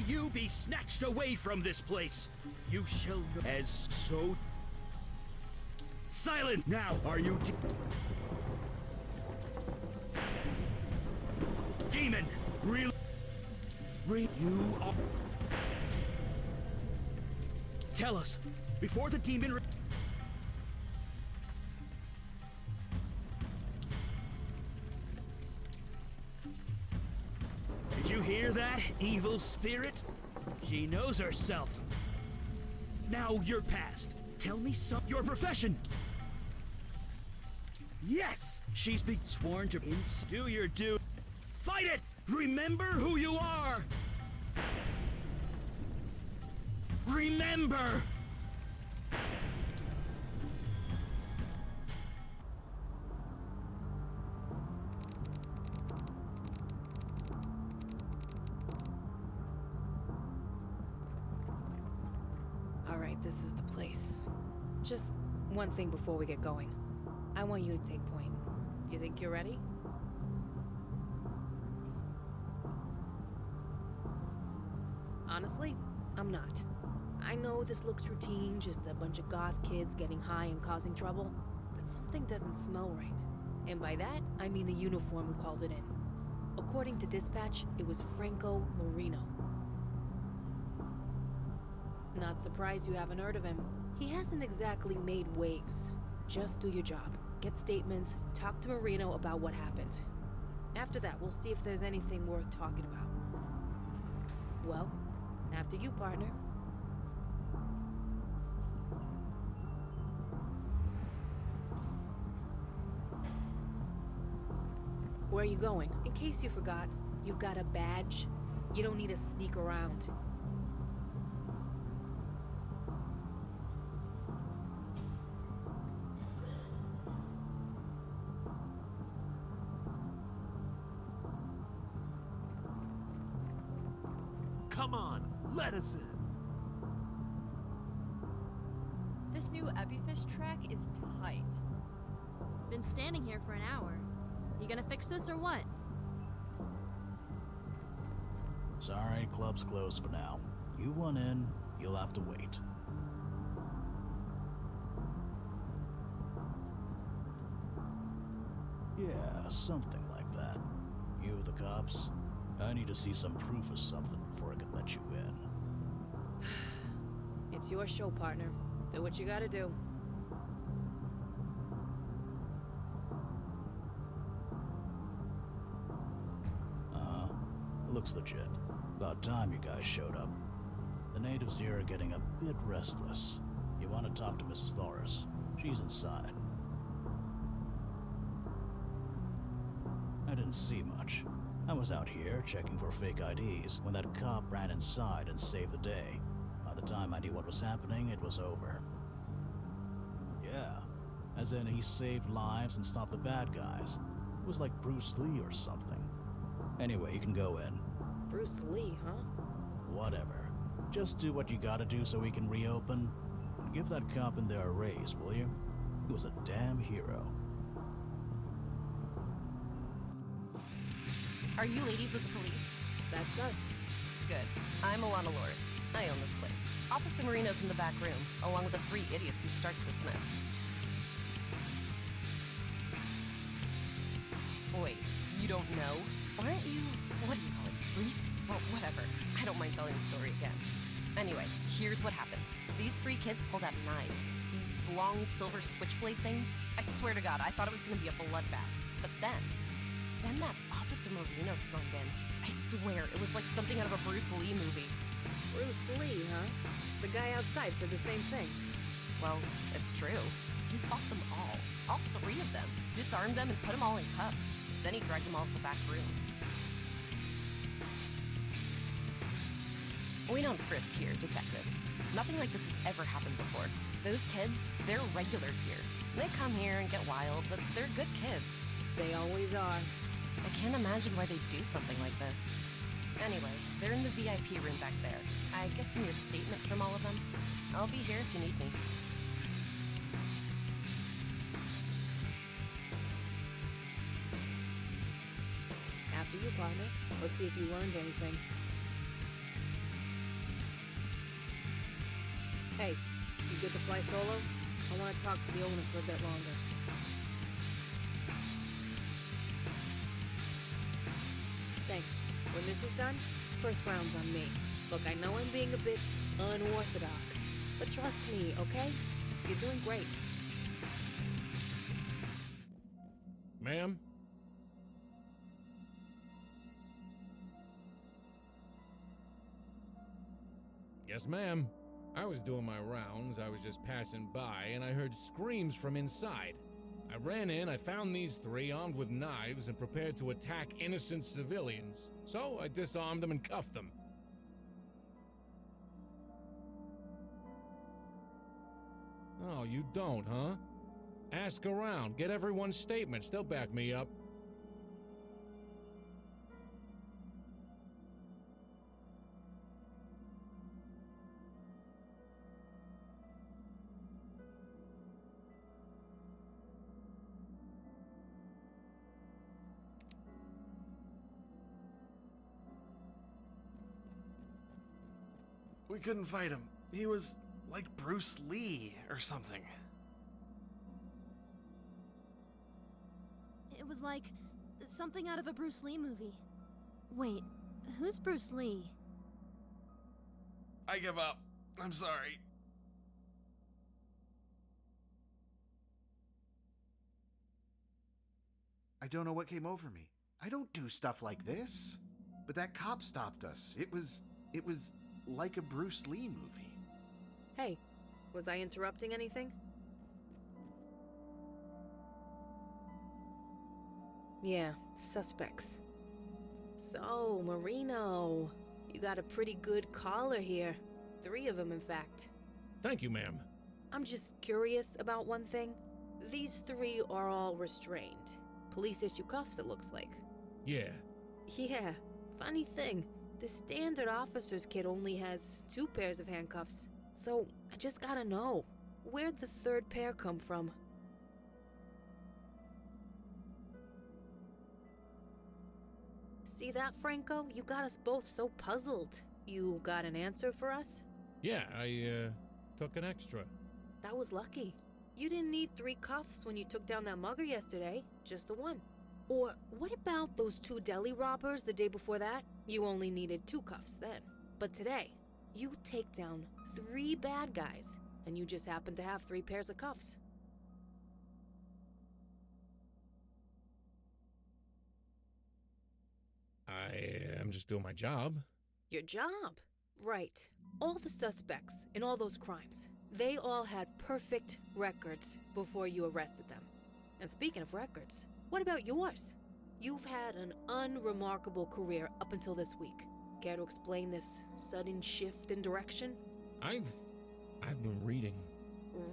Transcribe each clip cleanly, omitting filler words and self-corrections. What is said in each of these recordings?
you be snatched away from this place. You shall know as so. Silent now, are you demon? Real you are. Tell us before the demon. Did you hear that, evil spirit? She knows herself. Now you're past. Tell me your profession. Yes, she's been sworn to do your due. Fight it! Remember who you are! Remember! Alright, this is the place. Just one thing before we get going. I want you to take point. You think you're ready? Honestly, I'm not. I know this looks routine, just a bunch of goth kids getting high and causing trouble, but something doesn't smell right. And by that, I mean the uniform who called it in. According to dispatch, it was Franco Marino. Not surprised you haven't heard of him. He hasn't exactly made waves. Just do your job. Get statements, talk to Marino about what happened. After that, we'll see if there's anything worth talking about. Well, after you, partner. Where are you going? In case you forgot, you've got a badge. You don't need to sneak around. Come on, let us in. This new Epifish track is tight. Been standing here for an hour. You gonna fix this or what? Sorry, club's closed for now. You want in, you'll have to wait. Yeah, something like that. You the cops? I need to see some proof of something before I can let you in. It's your show, partner. Do what you gotta do. Looks legit. About time you guys showed up. The natives here are getting a bit restless. You want to talk to Mrs. Loris? She's inside. I didn't see much. I was out here checking for fake IDs when that cop ran inside and saved the day. By the time I knew what was happening, it was over. Yeah, as in he saved lives and stopped the bad guys. It was like Bruce Lee or something. Anyway, you can go in. Bruce Lee, huh? Whatever. Just do what you gotta do so we can reopen. And give that cop in there a raise, will you? He was a damn hero. Are you ladies with the police? That's us. Good. I'm Alana Loris. I own this place. Officer Marino's in the back room, along with the 3 idiots who started this mess. Wait, you don't know? Aren't you, what do you call it, briefed? Well, whatever. I don't mind telling the story again. Anyway, here's what happened. These 3 kids pulled out knives. These long silver switchblade things. I swear to God, I thought it was gonna be a bloodbath. But then that Officer Marino stormed in. I swear, it was like something out of a Bruce Lee movie. Bruce Lee, huh? The guy outside said the same thing. Well, it's true. He fought them all 3 of them, disarmed them and put them all in cuffs. Then he dragged them all to the back room. We don't frisk here, detective. Nothing like this has ever happened before. Those kids, they're regulars here. They come here and get wild, but they're good kids. They always are. I can't imagine why they'd do something like this. Anyway, they're in the VIP room back there. I guess you need a statement from all of them. I'll be here if you need me. After you, partner. Let's see if you learned anything. Hey, you good to fly solo? I want to talk to the owner for a bit longer. Thanks. When this is done, first round's on me. Look, I know I'm being a bit unorthodox, but trust me, okay? You're doing great. Ma'am? Yes, ma'am. I was doing my rounds, I was just passing by, and I heard screams from inside. I ran in, I found these three armed with knives and prepared to attack innocent civilians. So I disarmed them and cuffed them. Oh, you don't, huh? Ask around, get everyone's statements, they'll back me up. We couldn't fight him. He was like Bruce Lee or something. It was like something out of a Bruce Lee movie. Wait, who's Bruce Lee? I give up. I'm sorry. I don't know what came over me. I don't do stuff like this. But that cop stopped us. It was like a Bruce Lee movie. Hey, was I interrupting anything? Yeah, suspects. So, Marino, you got a pretty good caller here. 3 of them, in fact. Thank you, ma'am. I'm just curious about one thing. These 3 are all restrained. Police issue cuffs, it looks like. Yeah. Yeah, funny thing. The standard officer's kit only has 2 pairs of handcuffs. So, I just gotta know, where'd the 3rd pair come from? See that, Franco? You got us both so puzzled. You got an answer for us? Yeah, I, took an extra. That was lucky. You didn't need 3 cuffs when you took down that mugger yesterday, just the 1. Or what about those 2 deli robbers the day before that? You only needed 2 cuffs then. But today, you take down 3 bad guys, and you just happen to have 3 pairs of cuffs. I'm just doing my job. Your job? Right. All the suspects in all those crimes, they all had perfect records before you arrested them. And speaking of records, what about yours? You've had an unremarkable career up until this week. Care to explain this sudden shift in direction? I've been reading.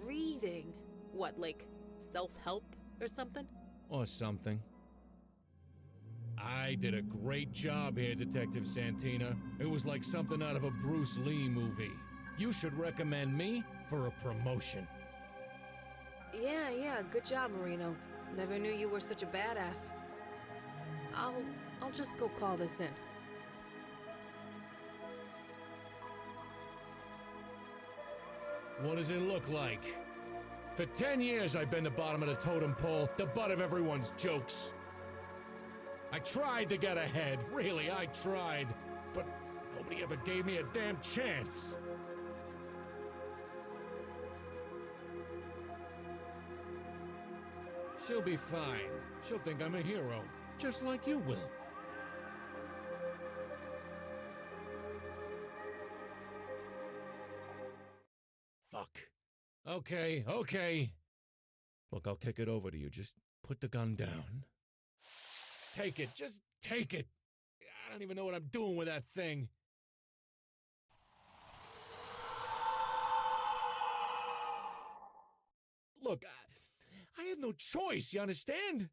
Reading? What, like self-help or something? Or something. I did a great job here, Detective Santina. It was like something out of a Bruce Lee movie. You should recommend me for a promotion. Yeah, good job, Marino. Never knew you were such a badass. I'll just go call this in. What does it look like? For 10 years I've been the bottom of the totem pole, the butt of everyone's jokes. I tried to get ahead, really, I tried. But nobody ever gave me a damn chance. She'll be fine. She'll think I'm a hero, just like you will. Fuck. Okay. Look, I'll kick it over to you. Just put the gun down. Take it. Just take it. I don't even know what I'm doing with that thing. Look, I had no choice, you understand?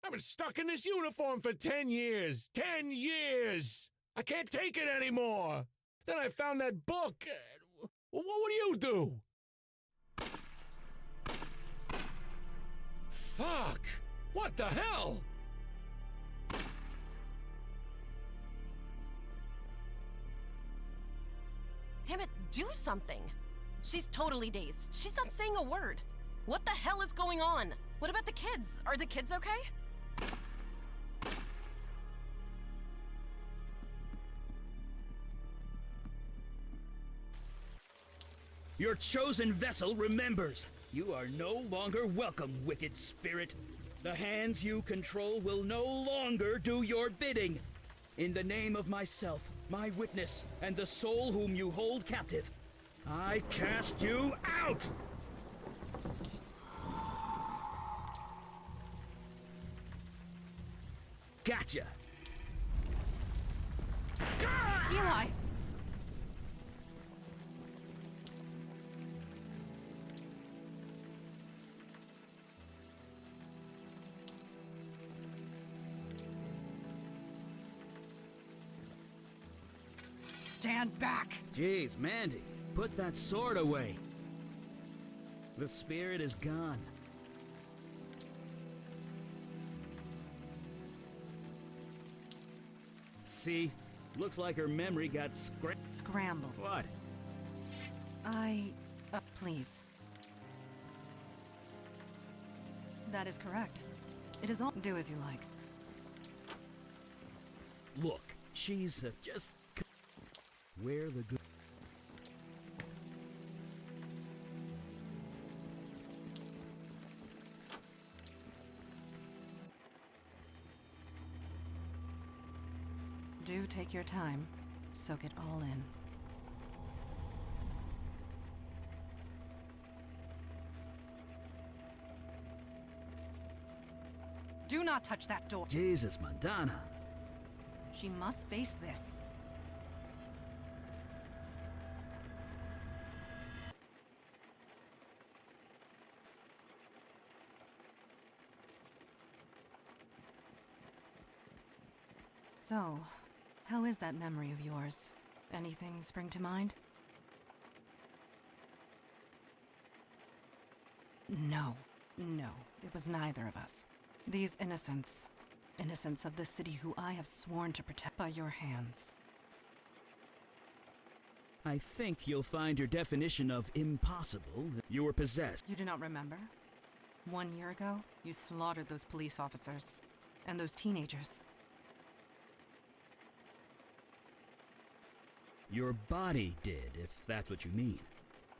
I've been stuck in this uniform for 10 years. 10 years! I can't take it anymore! Then I found that book. What do you do? Fuck! What the hell? Damn it, do something! She's totally dazed. She's not saying a word. What the hell is going on? What about the kids? Are the kids okay? Your chosen vessel remembers. You are no longer welcome, wicked spirit. The hands you control will no longer do your bidding. In the name of myself, my witness, and the soul whom you hold captive, I cast you out! Gotcha! Eli! Stand back! Jeez, Mandy, put that sword away. The spirit is gone. See? Looks like her memory got scrambled. What? Please. That is correct. It is all. Do as you like. Look, she's just... Where the good... Do take your time. Soak it all in. Do not touch that door. Jesus, Madonna. She must face this. So, how is that memory of yours? Anything spring to mind? No, it was neither of us. These innocents of the city who I have sworn to protect by your hands. I think you'll find your definition of impossible. You were possessed. You do not remember? 1 year ago, you slaughtered those police officers and those teenagers. Your body did, if that's what you mean.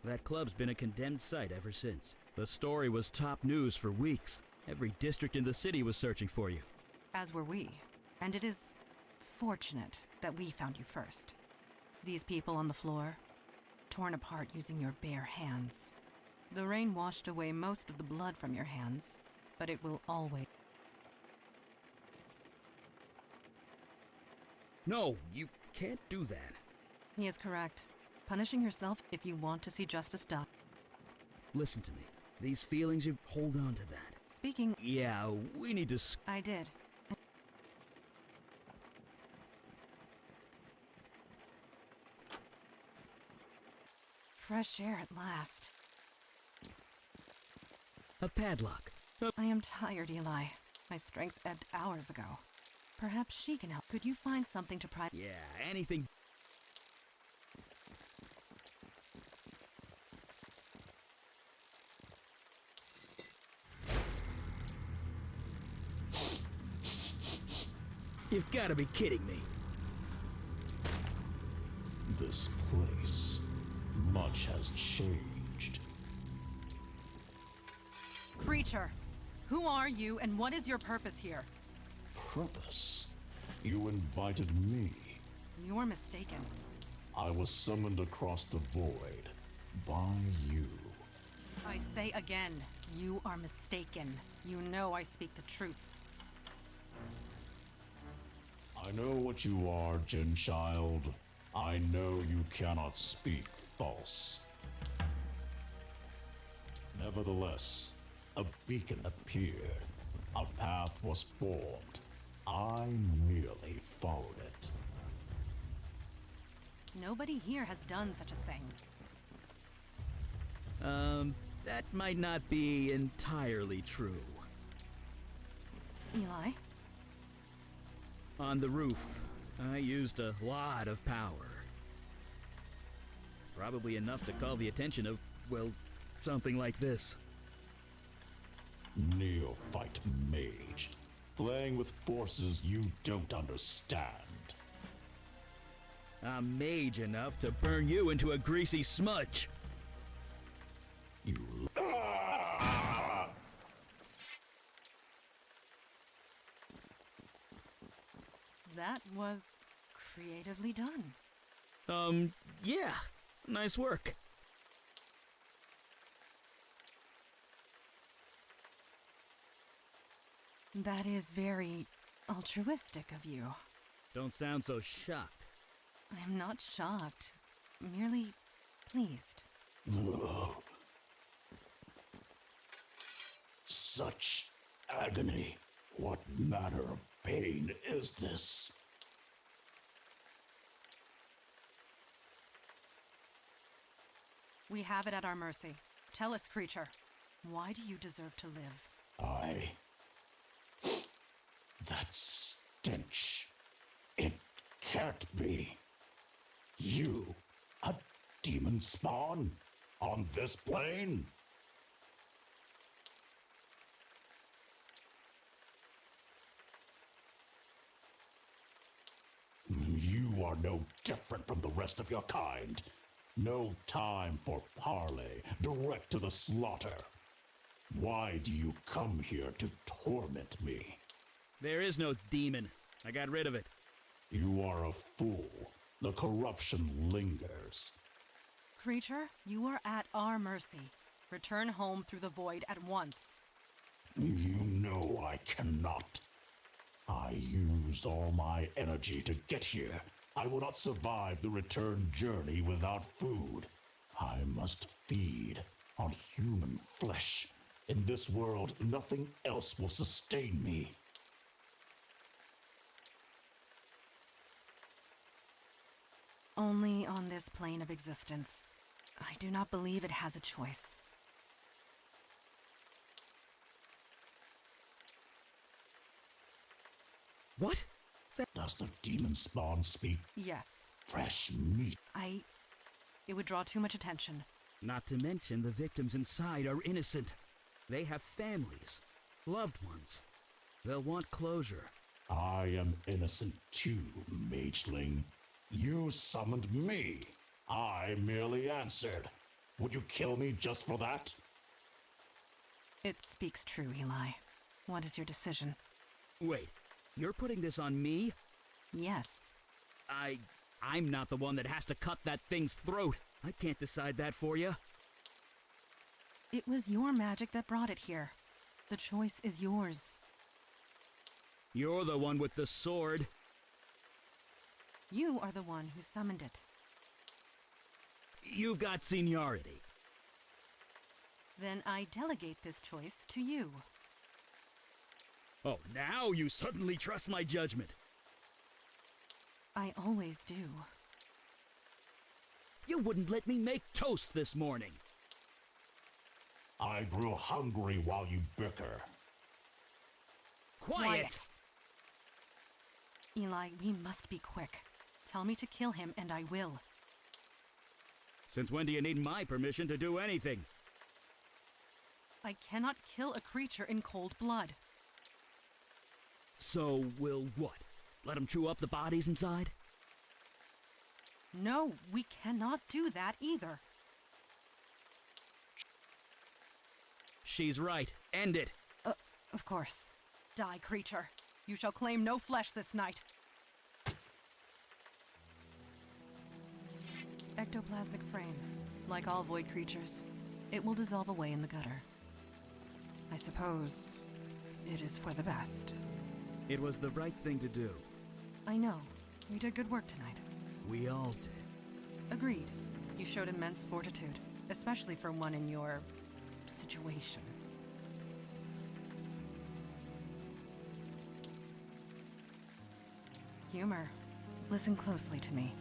That club's been a condemned site ever since. The story was top news for weeks. Every district in the city was searching for you. As were we. And it is fortunate that we found you first. These people on the floor, torn apart using your bare hands. The rain washed away most of the blood from your hands, but it will always... No, you can't do that. He is correct. Punishing yourself if you want to see justice done. Listen to me. These feelings, you hold on to that. Speaking... Yeah, we need to... I did. Fresh air at last. A padlock. I am tired, Eli. My strength ebbed hours ago. Perhaps she can help. Could you find something to pry... Yeah, anything... You've got to be kidding me. This place, much has changed. Creature, who are you and what is your purpose here? Purpose? You invited me. You're mistaken. I was summoned across the void by you. I say again, you are mistaken. You know I speak the truth. I know what you are, Jin Child. I know you cannot speak false. Nevertheless, a beacon appeared. A path was formed. I merely followed it. Nobody here has done such a thing. That might not be entirely true. Eli? On the roof, I used a lot of power. Probably enough to call the attention of, well, something like this. Neophyte mage. Playing with forces you don't understand. I'm mage enough to burn you into a greasy smudge. You. Ah! That was creatively done. Yeah. Nice work. That is very altruistic of you. Don't sound so shocked. I am not shocked, merely pleased. Such agony. What manner of pain is this? We have it at our mercy. Tell us, creature, why do you deserve to live? That stench. It can't be. You, a demon spawn? On this plane? You are no different from the rest of your kind. No time for parley, direct to the slaughter. Why do you come here to torment me? There is no demon. I got rid of it. You are a fool. The corruption lingers. Creature, you are at our mercy. Return home through the void at once. You know I cannot. I used all my energy to get here. I will not survive the return journey without food. I must feed on human flesh. In this world, nothing else will sustain me. Only on this plane of existence. I do not believe it has a choice. What? Does the demon spawn speak Yes. fresh meat? It would draw too much attention. Not to mention the victims inside are innocent. They have families, loved ones. They'll want closure. I am innocent too, mageling. You summoned me. I merely answered. Would you kill me just for that? It speaks true, Eli. What is your decision? Wait, you're putting this on me? Yes. I'm not the one that has to cut that thing's throat. I can't decide that for you. It was your magic that brought it here. The choice is yours. You're the one with the sword. You are the one who summoned it. You've got seniority. Then I delegate this choice to you. Oh, now you suddenly trust my judgment. I always do. You wouldn't let me make toast this morning. I grew hungry while you bicker. Quiet! Eli, we must be quick. Tell me to kill him and I will. Since when do you need my permission to do anything? I cannot kill a creature in cold blood. So we'll what? Let him chew up the bodies inside? No, we cannot do that either. She's right. End it. Of course. Die, creature. You shall claim no flesh this night. Ectoplasmic frame. Like all void creatures, it will dissolve away in the gutter. I suppose it is for the best. It was the right thing to do. I know. You did good work tonight. We all did. Agreed. You showed immense fortitude, especially for one in your situation. Humor. Listen closely to me.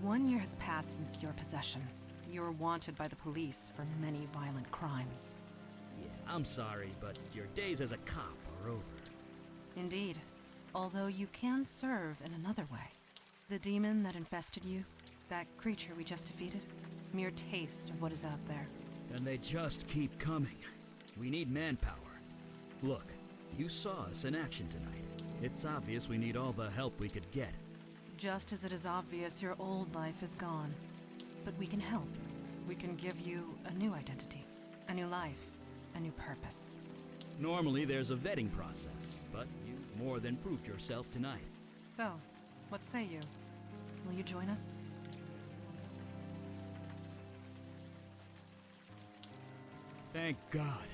1 year has passed since your possession. You're wanted by the police for many violent crimes. Yeah, I'm sorry, but your days as a cop are over. Indeed. Although you can serve in another way. The demon that infested you, that creature we just defeated, mere taste of what is out there. And they just keep coming. We need manpower. Look, you saw us in action tonight. It's obvious we need all the help we could get. Just as it is obvious your old life is gone. But we can help. We can give you a new identity, a new life, a new purpose. Normally there's a vetting process, but you more than proved yourself tonight. So, what say you? Will you join us? Thank God.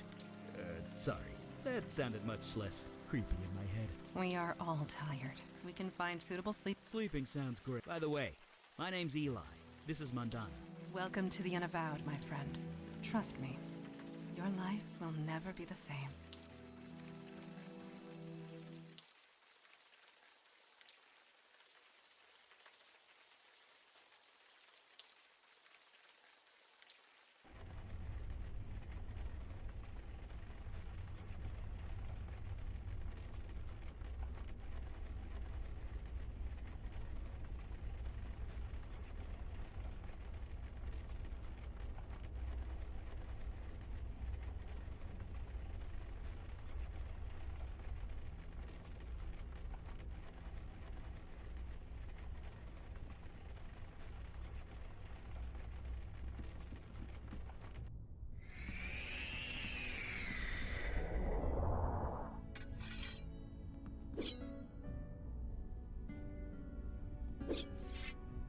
Sorry. That sounded much less creepy in my head. We are all tired. We can find suitable sleep. Sleeping sounds great. By the way, my name's Eli. This is Mondana. Welcome to the Unavowed, my friend. Trust me, your life will never be the same.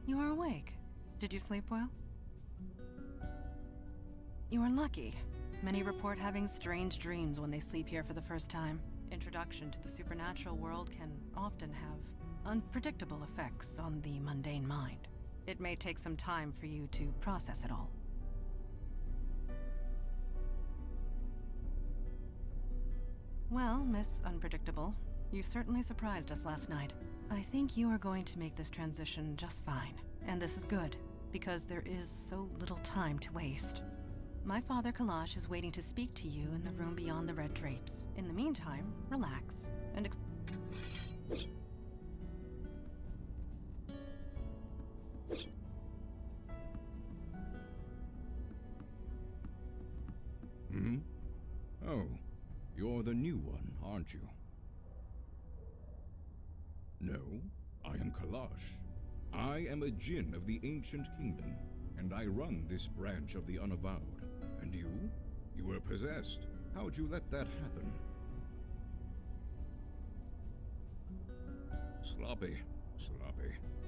You are awake. Did you sleep well? You are lucky. Many report having strange dreams when they sleep here for the first time. Introduction to the supernatural world can often have unpredictable effects on the mundane mind. It may take some time for you to process it all. Well, Miss Unpredictable, you certainly surprised us last night. I think you are going to make this transition just fine. And this is good, because there is so little time to waste. My father Kalash is waiting to speak to you in the room beyond the red drapes. In the meantime, relax and Oh, you're the new one, aren't you? No, I am Kalash. I am a Jinn of the Ancient Kingdom, and I run this branch of the Unavowed. And you? You were possessed. How'd you let that happen? Sloppy.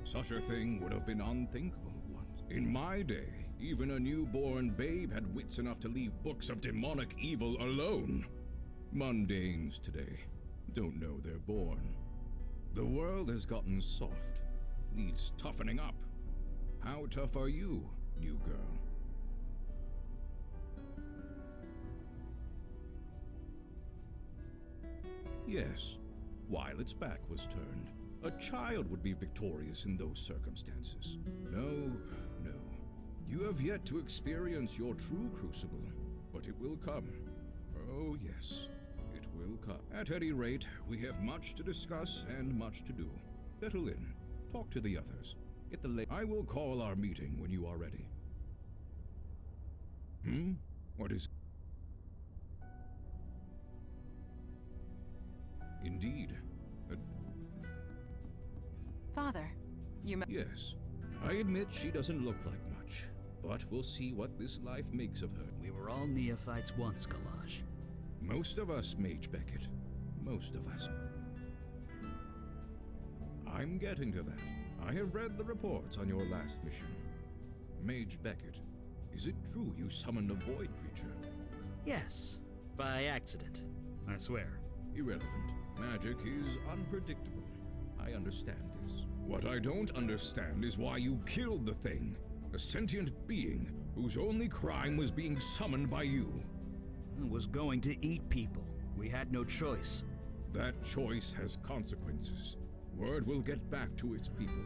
Such a thing would have been unthinkable once. In my day, even a newborn babe had wits enough to leave books of demonic evil alone. Mundanes today don't know they're born. The world has gotten soft, needs toughening up. How tough are you, new girl? Yes, while its back was turned. A child would be victorious in those circumstances. No. You have yet to experience your true crucible, but it will come. Oh yes, it will come. At any rate, we have much to discuss and much to do. Settle in, talk to the others, get the I will call our meeting when you are ready. What is... Indeed. Father, you Yes. I admit she doesn't look like much, but we'll see what this life makes of her. We were all neophytes once, Kalash. Most of us, Mage Beckett. Most of us. I'm getting to that. I have read the reports on your last mission. Mage Beckett, is it true you summoned a void creature? Yes, by accident, I swear. Irrelevant. Magic is unpredictable. I understand this. What I don't understand is why you killed the thing. A sentient being whose only crime was being summoned by you. It was going to eat people. We had no choice. That choice has consequences. Word will get back to its people.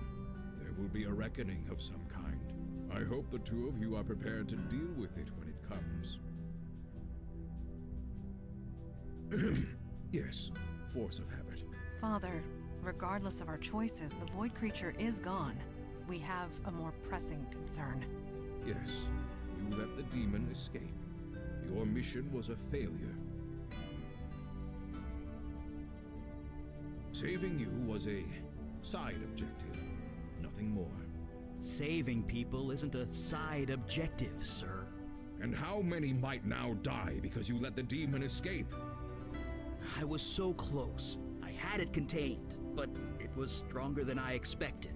There will be a reckoning of some kind. I hope the two of you are prepared to deal with it when it comes. Yes, force of habit. Father, regardless of our choices, the void creature is gone. We have a more pressing concern. Yes, you let the demon escape. Your mission was a failure. Saving you was a side objective, nothing more. Saving people isn't a side objective, sir. And how many might now die because you let the demon escape? I was so close. I had it contained, but it was stronger than I expected.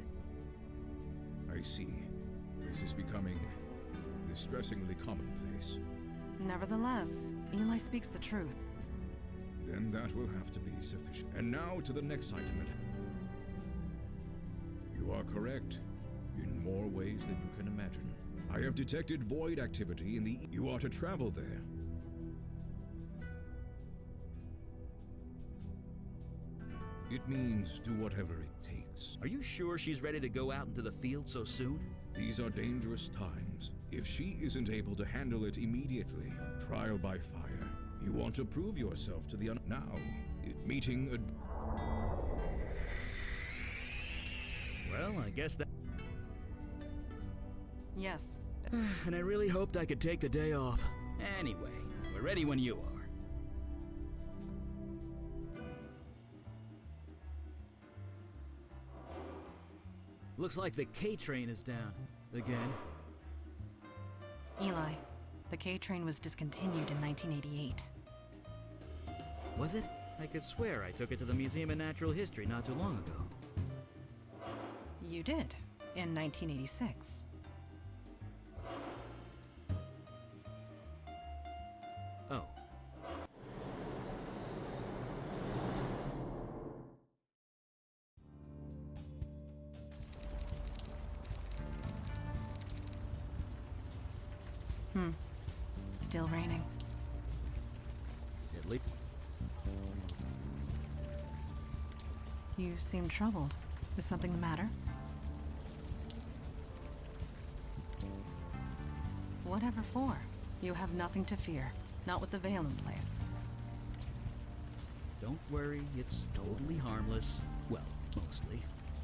I see. This is becoming distressingly commonplace. Nevertheless, Eli speaks the truth. Then that will have to be sufficient. And now to the next item. You are correct, in more ways than you can imagine. I have detected void activity in the... You are to travel there. It means do whatever it takes. Are you sure she's ready to go out into the field so soon? These are dangerous times. If she isn't able to handle it immediately, trial by fire. You want to prove yourself to the now. Meeting a... Well, I guess that... Yes. And I really hoped I could take the day off. Anyway, we're ready when you are. Looks like the K train is down. Again. Eli, the K train was discontinued in 1988. Was it? I could swear I took it to the Museum of Natural History not too long ago. You did, in 1986. Oh. Still raining. At least. You seem troubled. Is something the matter? Whatever for. You have nothing to fear. Not with the veil in place. Don't worry, it's totally harmless. Well, mostly.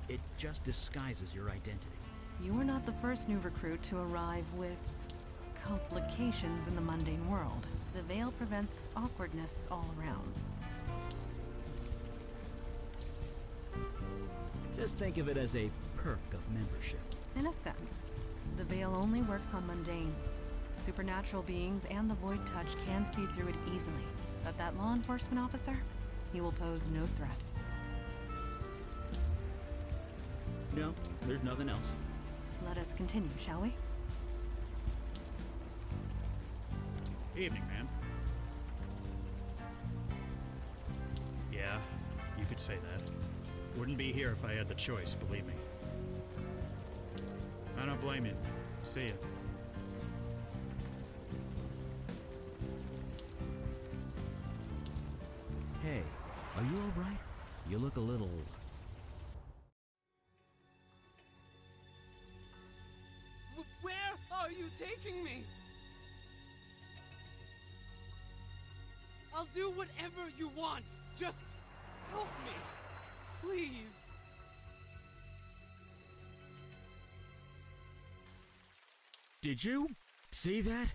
It just disguises your identity. You are not the first new recruit to arrive with complications in the mundane world. The veil prevents awkwardness all around. Just think of it as a perk of membership. In a sense, the veil only works on mundanes. Supernatural beings and the void touch can see through it easily. But that law enforcement officer, he will pose no threat. No, there's nothing else. Let us continue, shall we? Evening, ma'am. Yeah, you could say that. Wouldn't be here if I had the choice, believe me. I don't blame you. See ya. Hey, are you alright? You look a little... Where are you taking me? I'll do whatever you want. Just help me. Please. Did you see that?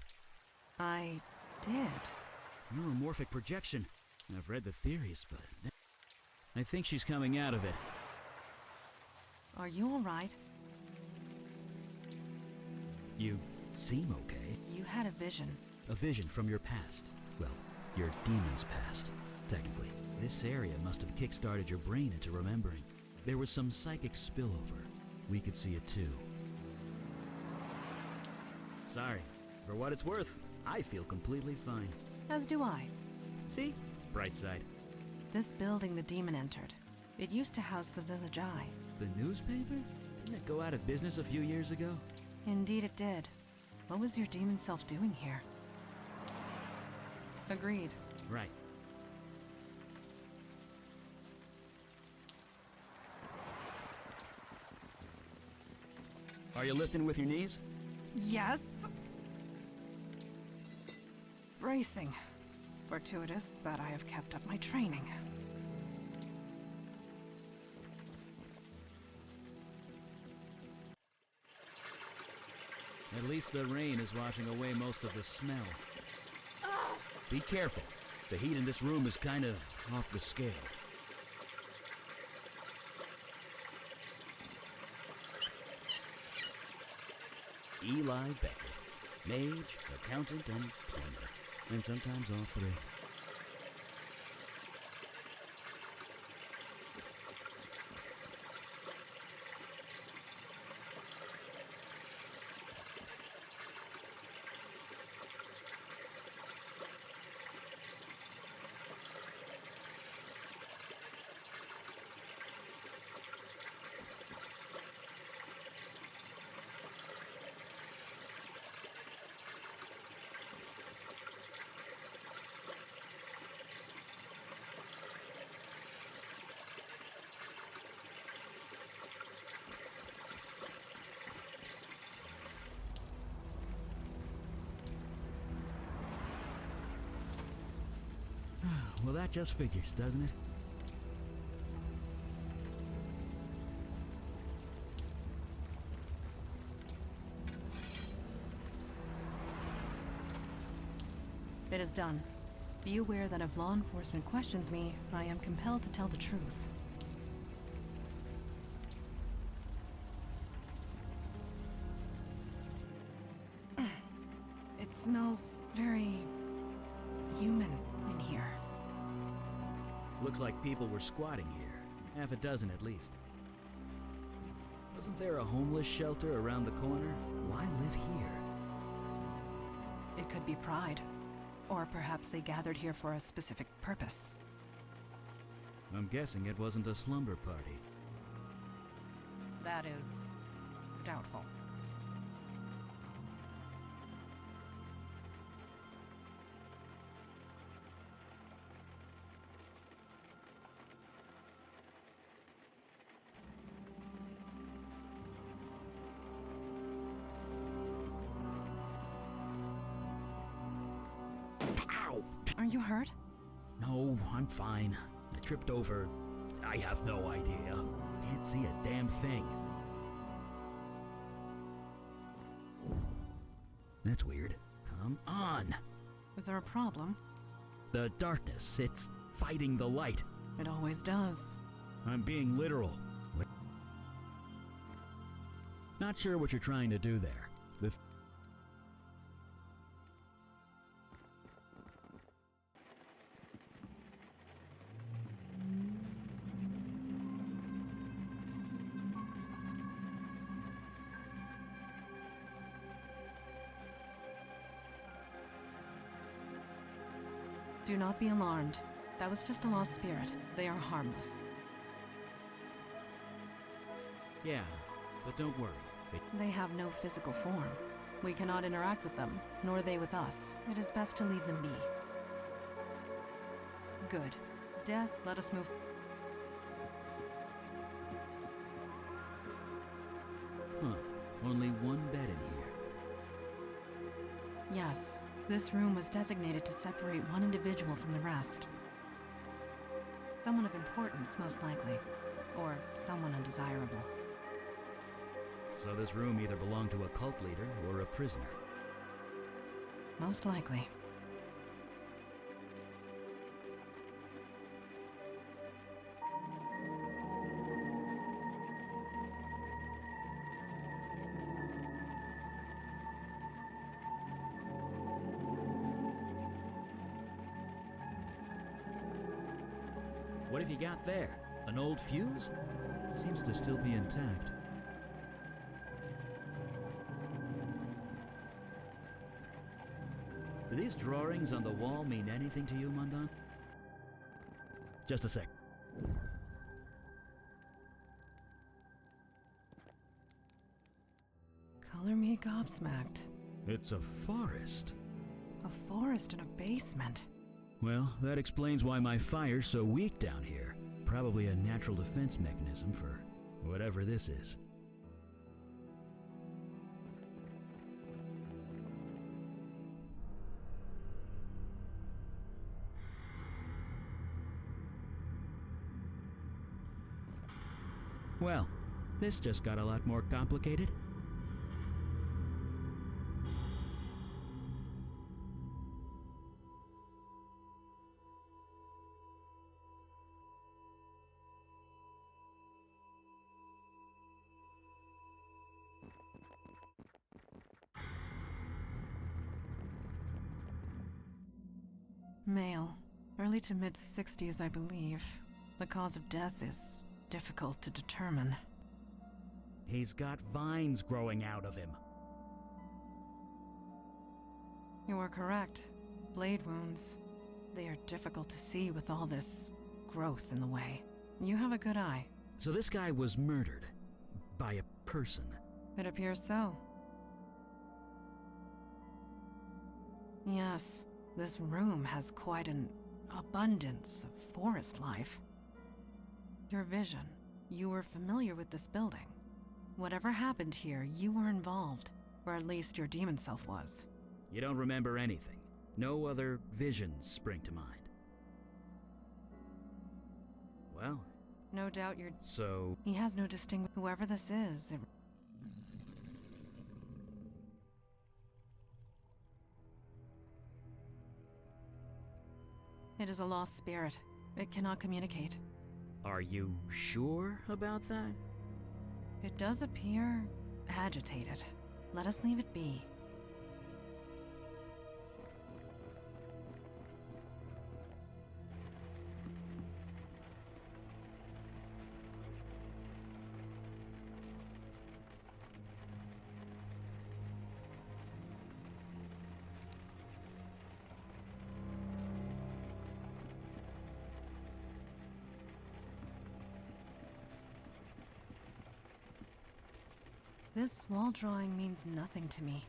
I did. Neuromorphic projection. I've read the theories, but I think she's coming out of it. Are you all right? You seem okay. You had a vision. A vision from your past. Well, your demon's past, technically. This area must have kick-started your brain into remembering. There was some psychic spillover. We could see it too. Sorry. For what it's worth, I feel completely fine. As do I. See? Bright side. This building the demon entered. It used to house the Village Eye. The newspaper? Didn't it go out of business a few years ago? Indeed it did. What was your demon self doing here? Agreed. Right. Are you lifting with your knees? Yes. Bracing. Fortuitous that I have kept up my training. At least the rain is washing away most of the smell. Be careful. The heat in this room is kind of off the scale. Eli Beckett. Mage, accountant, and plumber. And sometimes all three. Well, that just figures, doesn't it? It is done. Be aware that if law enforcement questions me, I am compelled to tell the truth. It smells very human in here. Looks like people were squatting here. Half a dozen at least. Wasn't there a homeless shelter around the corner? Why live here? It could be pride. Or perhaps they gathered here for a specific purpose. I'm guessing it wasn't a slumber party. That is doubtful. Ow! Are you hurt? No, I'm fine. I tripped over... I have no idea. Can't see a damn thing. That's weird. Come on! Is there a problem? The darkness, it's fighting the light. It always does. I'm being literal. What? Not sure what you're trying to do there. Do not be alarmed. That was just a lost spirit. They are harmless. Yeah, but don't worry. They have no physical form. We cannot interact with them, nor they with us. It is best to leave them be. Good. Death, let us move. Huh. Only one bed in here. Yes. This room was designated to separate one individual from the rest. Someone of importance, most likely. Or someone undesirable. So this room either belonged to a cult leader or a prisoner. Most likely. What have you got there? An old fuse? Seems to still be intact. Do these drawings on the wall mean anything to you, Mundan? Just a sec. Color me gobsmacked. It's a forest. A forest in a basement. Well, that explains why my fire's so weak down here. Probably a natural defense mechanism for whatever this is. Well, this just got a lot more complicated. Male. Early to mid-60s, I believe. The cause of death is difficult to determine. He's got vines growing out of him. You are correct. Blade wounds. They are difficult to see with all this growth in the way. You have a good eye. So this guy was murdered by a person. It appears so. Yes, this room has quite an abundance of forest life. Your vision. You were familiar with this building. Whatever happened here, you were involved. Or at least your demon self was. You don't remember anything. No other visions spring to mind. Well... No doubt you're... So... He has no distinct... Whoever this is, It is a lost spirit. It cannot communicate. Are you sure about that? It does appear agitated. Let us leave it be. This wall drawing means nothing to me.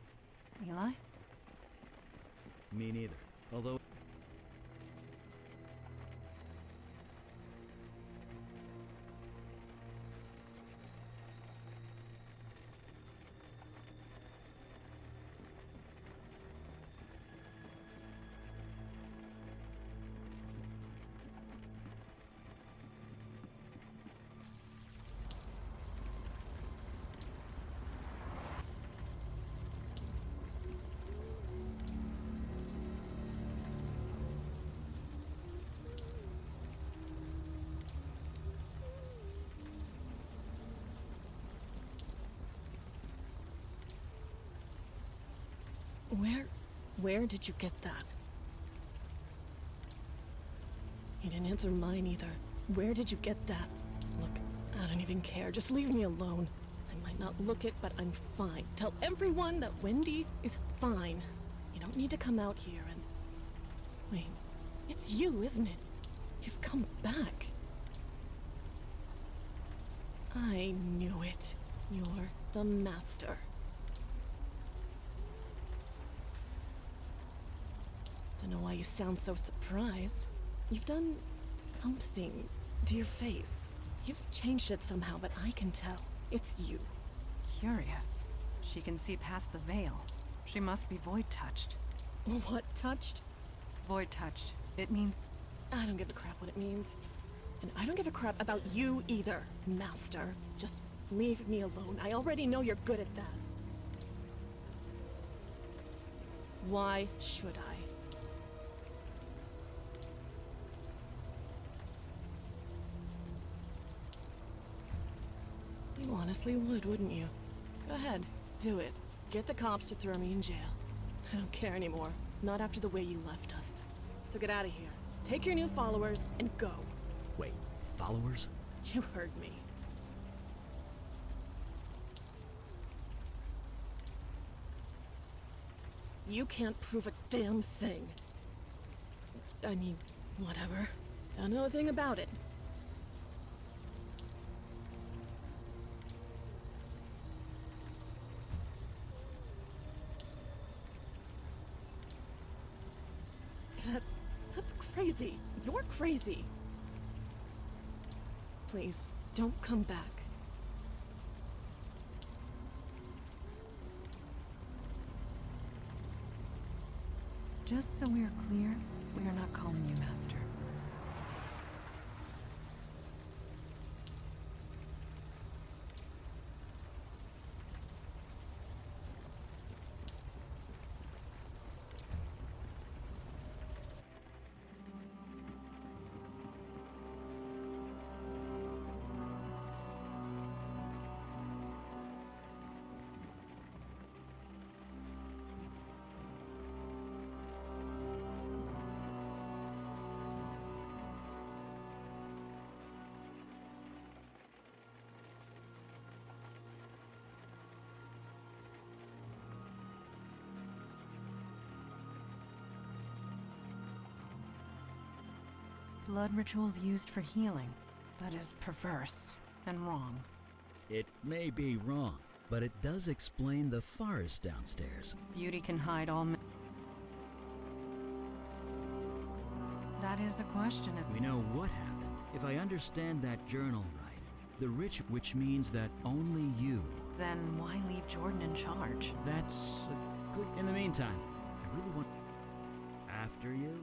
Eli? Me neither. Although... Where did you get that? You didn't answer mine either. Where did you get that? Look, I don't even care. Just leave me alone. I might not look it, but I'm fine. Tell everyone that Wendy is fine. You don't need to come out here and... Wait, it's you, isn't it? You've come back. I knew it. You're the master. Don't know why you sound so surprised. You've done something to your face. You've changed it somehow, but I can tell. It's you. Curious. She can see past the veil. She must be void-touched. What touched? Void-touched. It means... I don't give a crap what it means. And I don't give a crap about you either, Master. Just leave me alone. I already know you're good at that. Why should I? You honestly would, wouldn't you? Go ahead, do it. Get the cops to throw me in jail. I don't care anymore. Not after the way you left us. So get out of here. Take your new followers and go. Wait, followers? You heard me. You can't prove a damn thing. I mean, whatever. Don't know a thing about it. That's crazy. You're crazy. Please, don't come back. Just so we are clear, we are not calling you Master. blood rituals used for healing. That is perverse and wrong. It may be wrong, but it does explain the forest downstairs. Beauty can hide all. That is the question. We know what happened. If I understand that journal right, the rich, which means that only you. Then why leave Jordan in charge? That's a good. In the meantime, I really want. After you?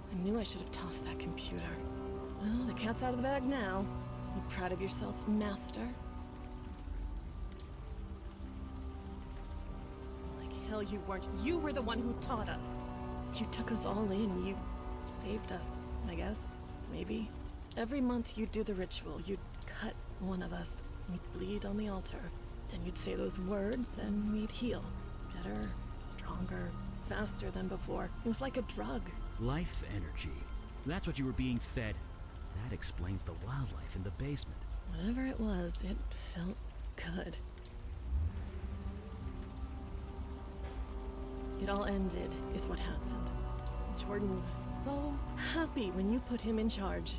I knew I should have tossed that computer. Well, the cat's out of the bag now. You proud of yourself, Master? Like hell you weren't. You were the one who taught us. You took us all in. You saved us, I guess. Maybe. Every month you'd do the ritual. You'd cut one of us. We'd bleed on the altar. Then you'd say those words and we'd heal. Better, stronger, faster than before. It was like a drug. Life energy. That's what you were being fed. That explains the wildlife in the basement. Whatever it was, it felt good. It all ended, is what happened. Jordan was so happy when you put him in charge.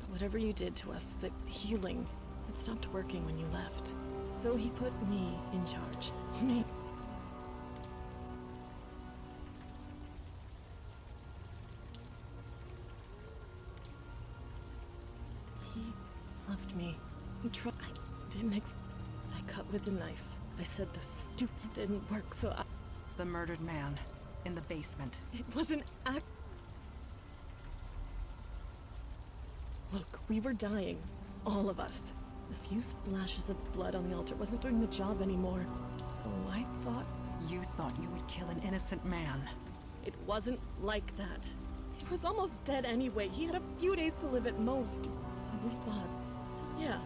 Whatever you did to us, the healing, it stopped working when you left. So he put me in charge. Me. Loved me. He tried. I didn't I cut with the knife. I said the stupid didn't work, so I... The murdered man. In the basement. It wasn't Look, we were dying. All of us. A few splashes of blood on the altar wasn't doing the job anymore. So I thought... You thought you would kill an innocent man. It wasn't like that. He was almost dead anyway. He had a few days to live at most. So we thought... Yeah,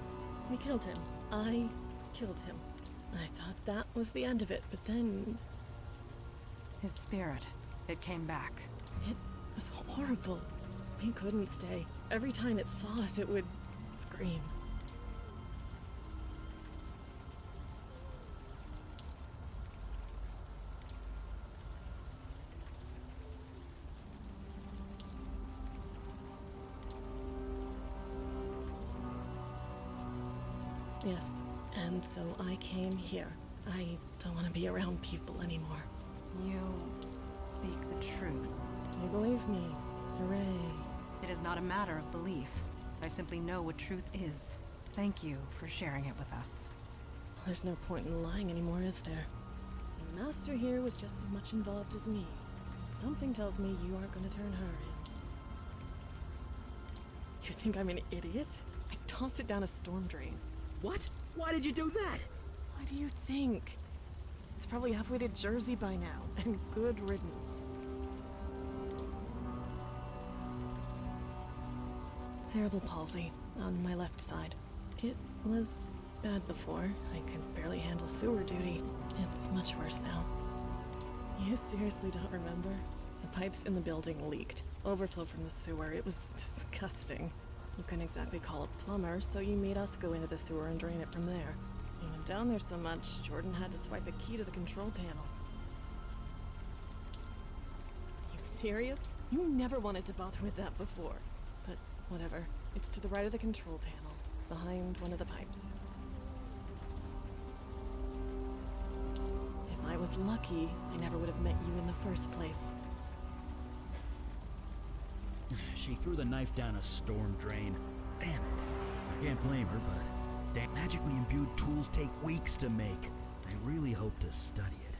we killed him. I killed him. I thought that was the end of it, but then... His spirit, it came back. It was horrible. We couldn't stay. Every time it saw us, it would scream. Yes, and so I came here. I don't want to be around people anymore. You speak the truth. You believe me. Hooray. It is not a matter of belief. I simply know what truth is. Thank you for sharing it with us. There's no point in lying anymore, is there? The Master here was just as much involved as me. Something tells me you aren't going to turn her in. You think I'm an idiot? I tossed it down a storm drain. What? Why did you do that? What do you think? It's probably halfway to Jersey by now, and good riddance. Cerebral palsy on my left side. It was bad before. I could barely handle sewer duty. It's much worse now. You seriously don't remember? The pipes in the building leaked. Overflow from the sewer. It was disgusting. You couldn't exactly call a plumber, so you made us go into the sewer and drain it from there. We went down there so much, Jordan had to swipe a key to the control panel. You serious? You never wanted to bother with that before. But whatever. It's to the right of the control panel, behind one of the pipes. If I was lucky, I never would have met you in the first place. She threw the knife down a storm drain. Damn it. I can't blame her, but damn, magically imbued tools take weeks to make. I really hope to study it.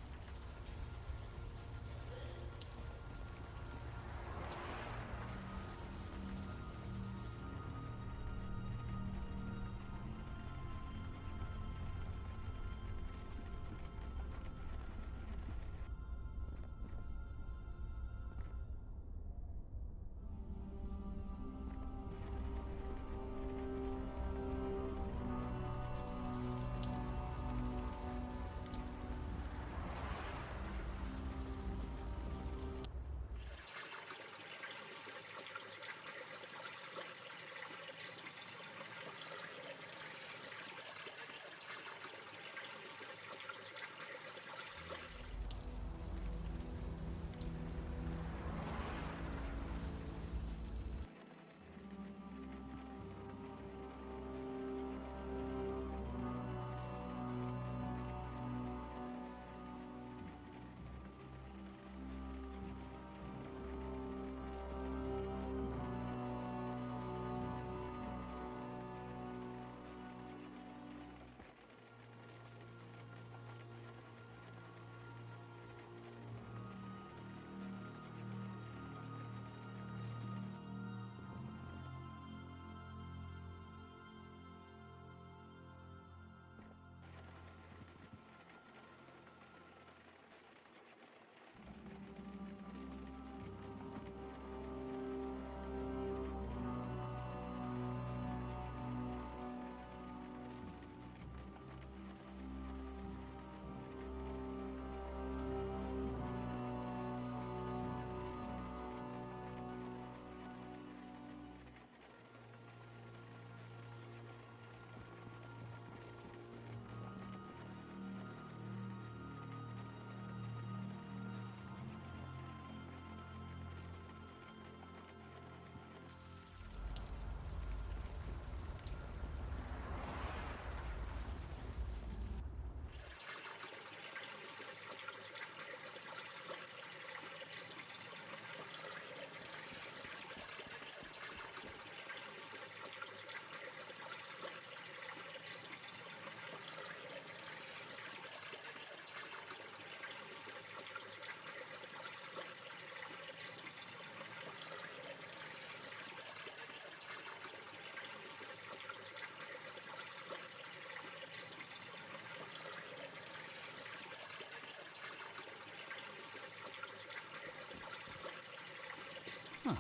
Huh.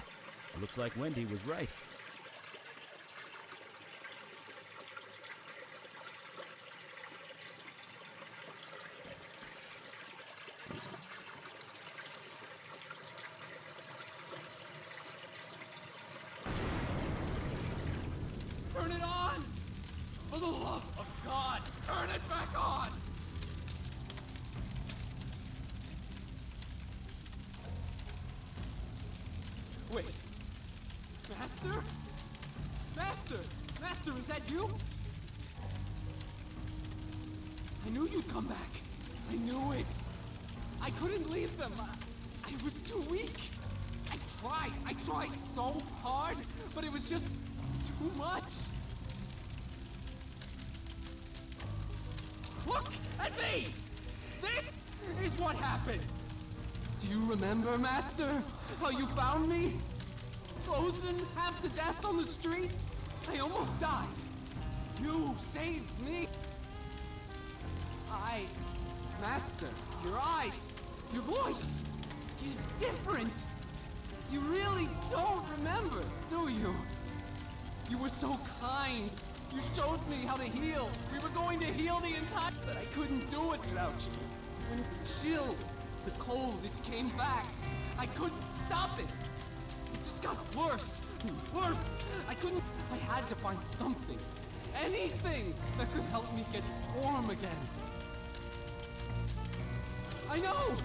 Looks like Wendy was right. Turn it on! For the love of God, turn it back on! Wait. Master? Master! Master, is that you? I knew you'd come back. I knew it. I couldn't leave them. I was too weak. I tried so hard, but it was just too much. Look at me! This is what happened. Do you remember, Master? How you found me? Frozen half to death on the street? I almost died. You saved me. Master, your eyes, your voice, is different. You really don't remember, do you? You were so kind. You showed me how to heal. We were going to heal the entire... But I couldn't do it without you. When the chill, the cold, it came back. I couldn't stop it. It just got worse and worse. I had to find something. Anything that could help me get warm again. I know!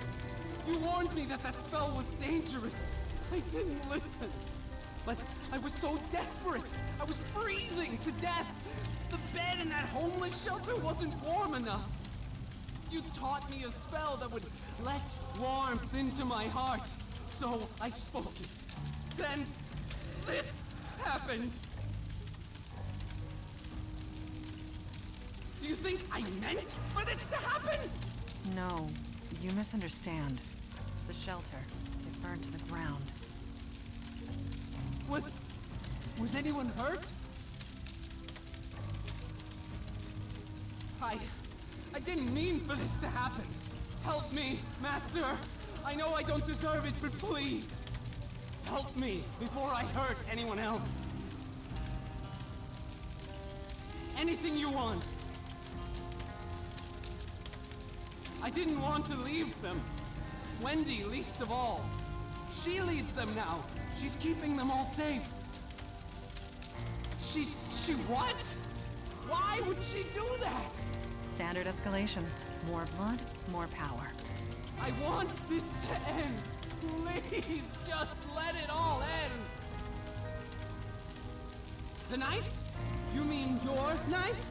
You warned me that spell was dangerous. I didn't listen. But I was so desperate. I was freezing to death. The bed in that homeless shelter wasn't warm enough. You taught me a spell that would let warmth into my heart. So I spoke it. Then this happened. Do you think I meant for this to happen? No, you misunderstand. The shelter, it burned to the ground. Was anyone hurt? I didn't mean for this to happen. Help me, Master. I know I don't deserve it, but please. Help me before I hurt anyone else. Anything you want. I didn't want to leave them. Wendy, least of all. She leads them now. She's keeping them all safe. She what? Why would she do that? Standard escalation. More blood, more power. I want this to end. Please, just let it all end. The knife? You mean your knife?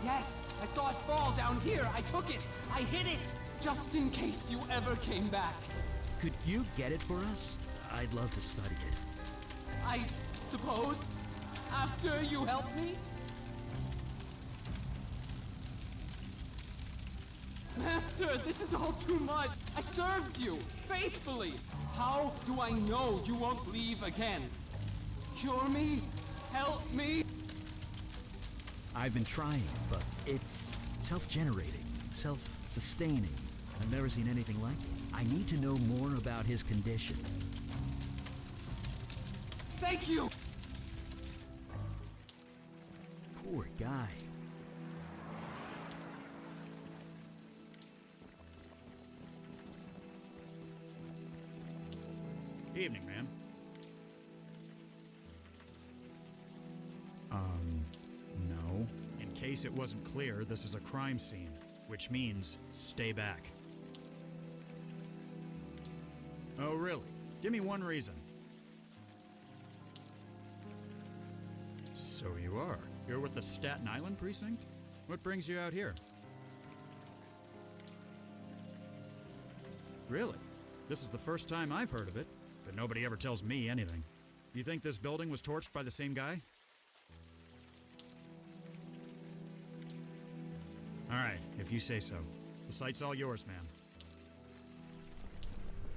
Yes, I saw it fall down here. I took it. I hid it. Just in case you ever came back. Could you get it for us? I'd love to study it. I suppose. After you help me? Master, this is all too much. I served you, faithfully. How do I know you won't leave again? Cure me? Help me? I've been trying, but it's self-generating, self-sustaining. I've never seen anything like it. I need to know more about his condition. Thank you! Poor guy. Evening, ma'am. No. In case it wasn't clear, this is a crime scene, which means stay back. Oh, really? Give me one reason. So you are. You're with the Staten Island precinct? What brings you out here? Really? This is the first time I've heard of it, but nobody ever tells me anything. You think this building was torched by the same guy? All right, if you say so. The site's all yours, ma'am.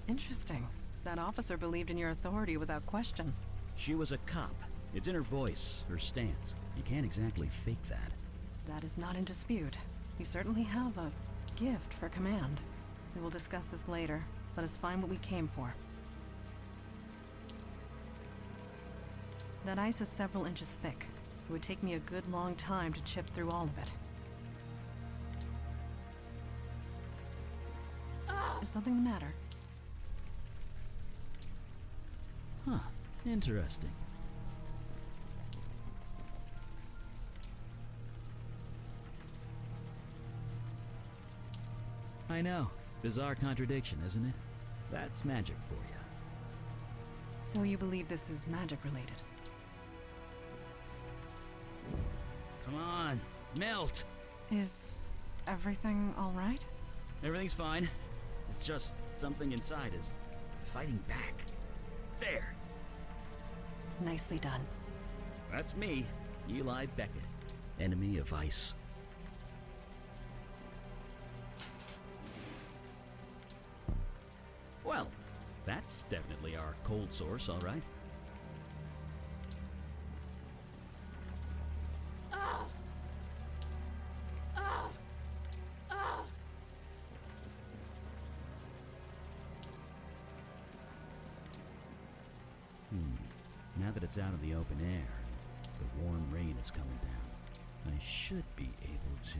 Interesting. That officer believed in your authority without question. She was a cop. It's in her voice, her stance. You can't exactly fake that. That is not in dispute. You certainly have a gift for command. We will discuss this later. Let us find what we came for. That ice is several inches thick. It would take me a good long time to chip through all of it. Is something the matter? Huh. Interesting. I know. Bizarre contradiction, isn't it? That's magic for you. So you believe this is magic related? Come on, melt! Is everything all right? Everything's fine. It's just something inside is fighting back. There! Nicely done. That's me, Eli Beckett, enemy of ice. Well, that's definitely our cold source, all right. Now that it's out of the open air, the warm rain is coming down. I should be able to...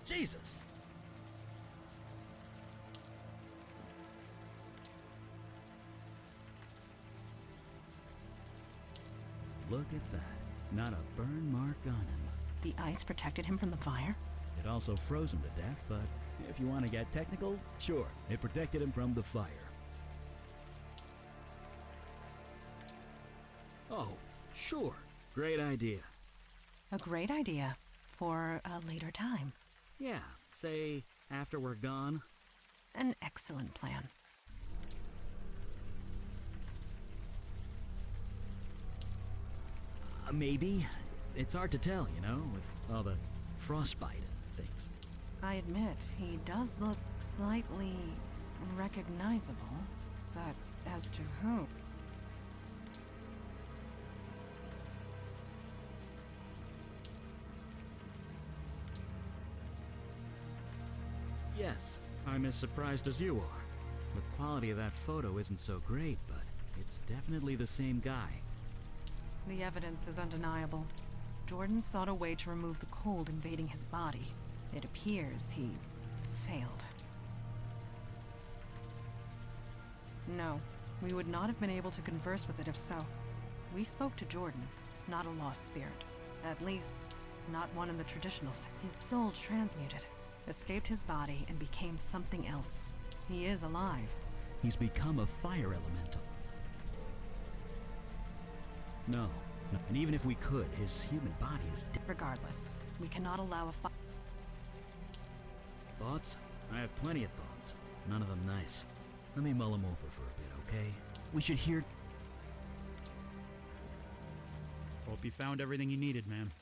Jesus! Look at that. Not a burn mark on him. The ice protected him from the fire? It also froze him to death, but if you want to get technical, sure, it protected him from the fire. Oh, sure. Great idea. A great idea for a later time. Yeah, say after we're gone. An excellent plan. Maybe. It's hard to tell, you know, with all the frostbite and things. I admit, he does look slightly recognizable, but as to who? Yes, I'm as surprised as you are. The quality of that photo isn't so great, but it's definitely the same guy. The evidence is undeniable. Jordan sought a way to remove the cold invading his body. It appears he failed. No, we would not have been able to converse with it if so. We spoke to Jordan, not a lost spirit. At least, not one in the traditional sense. His soul transmuted, escaped his body, and became something else. He is alive. He's become a fire elemental. No, and even if we could, his human body is dead. Regardless, we cannot allow a fire. Thoughts? I have plenty of thoughts. None of them nice. Let me mull them over for a bit, okay? We should hear... Hope you found everything you needed, man.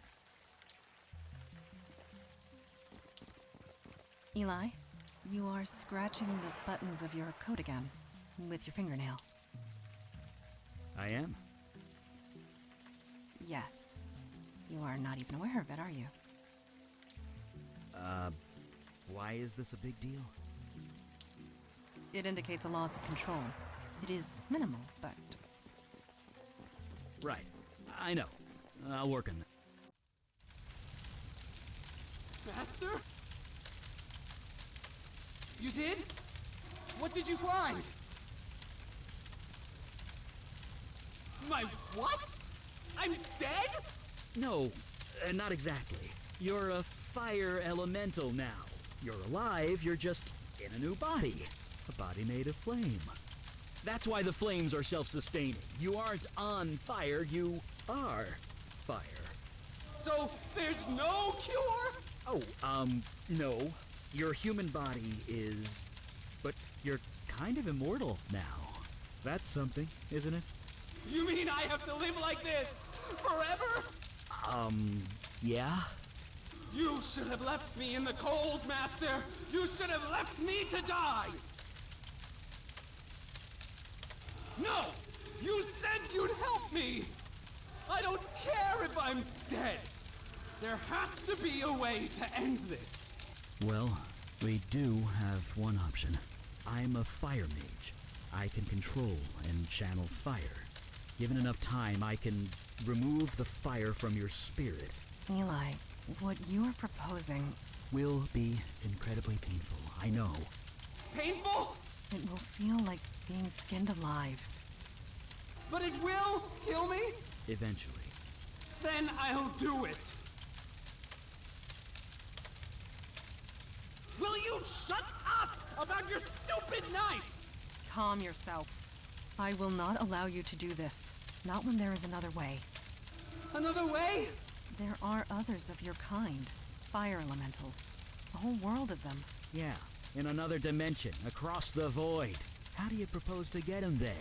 Eli, you are scratching the buttons of your coat again, with your fingernail. I am? Yes. You are not even aware of it, are you? Why is this a big deal? It indicates a loss of control. It is minimal, but... Right. I know. I'll work on that. Master? You did? What did you find? My what? I'm dead? No, not exactly. You're a fire elemental now. You're alive, you're just in a new body. A body made of flame. That's why the flames are self-sustaining. You aren't on fire, you are fire. So, there's no cure? Oh, no. Your human body is... But you're kind of immortal now. That's something, isn't it? You mean I have to live like this? Forever? Yeah? You should have left me in the cold, Master! You should have left me to die! No! You said you'd help me! I don't care if I'm dead! There has to be a way to end this! Well, we do have one option. I'm a fire mage. I can control and channel fire. Given enough time, I can remove the fire from your spirit. Eli, what you are proposing Will be incredibly painful, I know. Painful? it will feel like being skinned alive. But it will kill me? Eventually. Then I'll do it. Will you shut up about your stupid knife? Calm yourself. I will not allow you to do this. Not when there is another way. Another way? There are others of your kind. Fire elementals. A whole world of them. Yeah, in another dimension, across the void. How do you propose to get him there?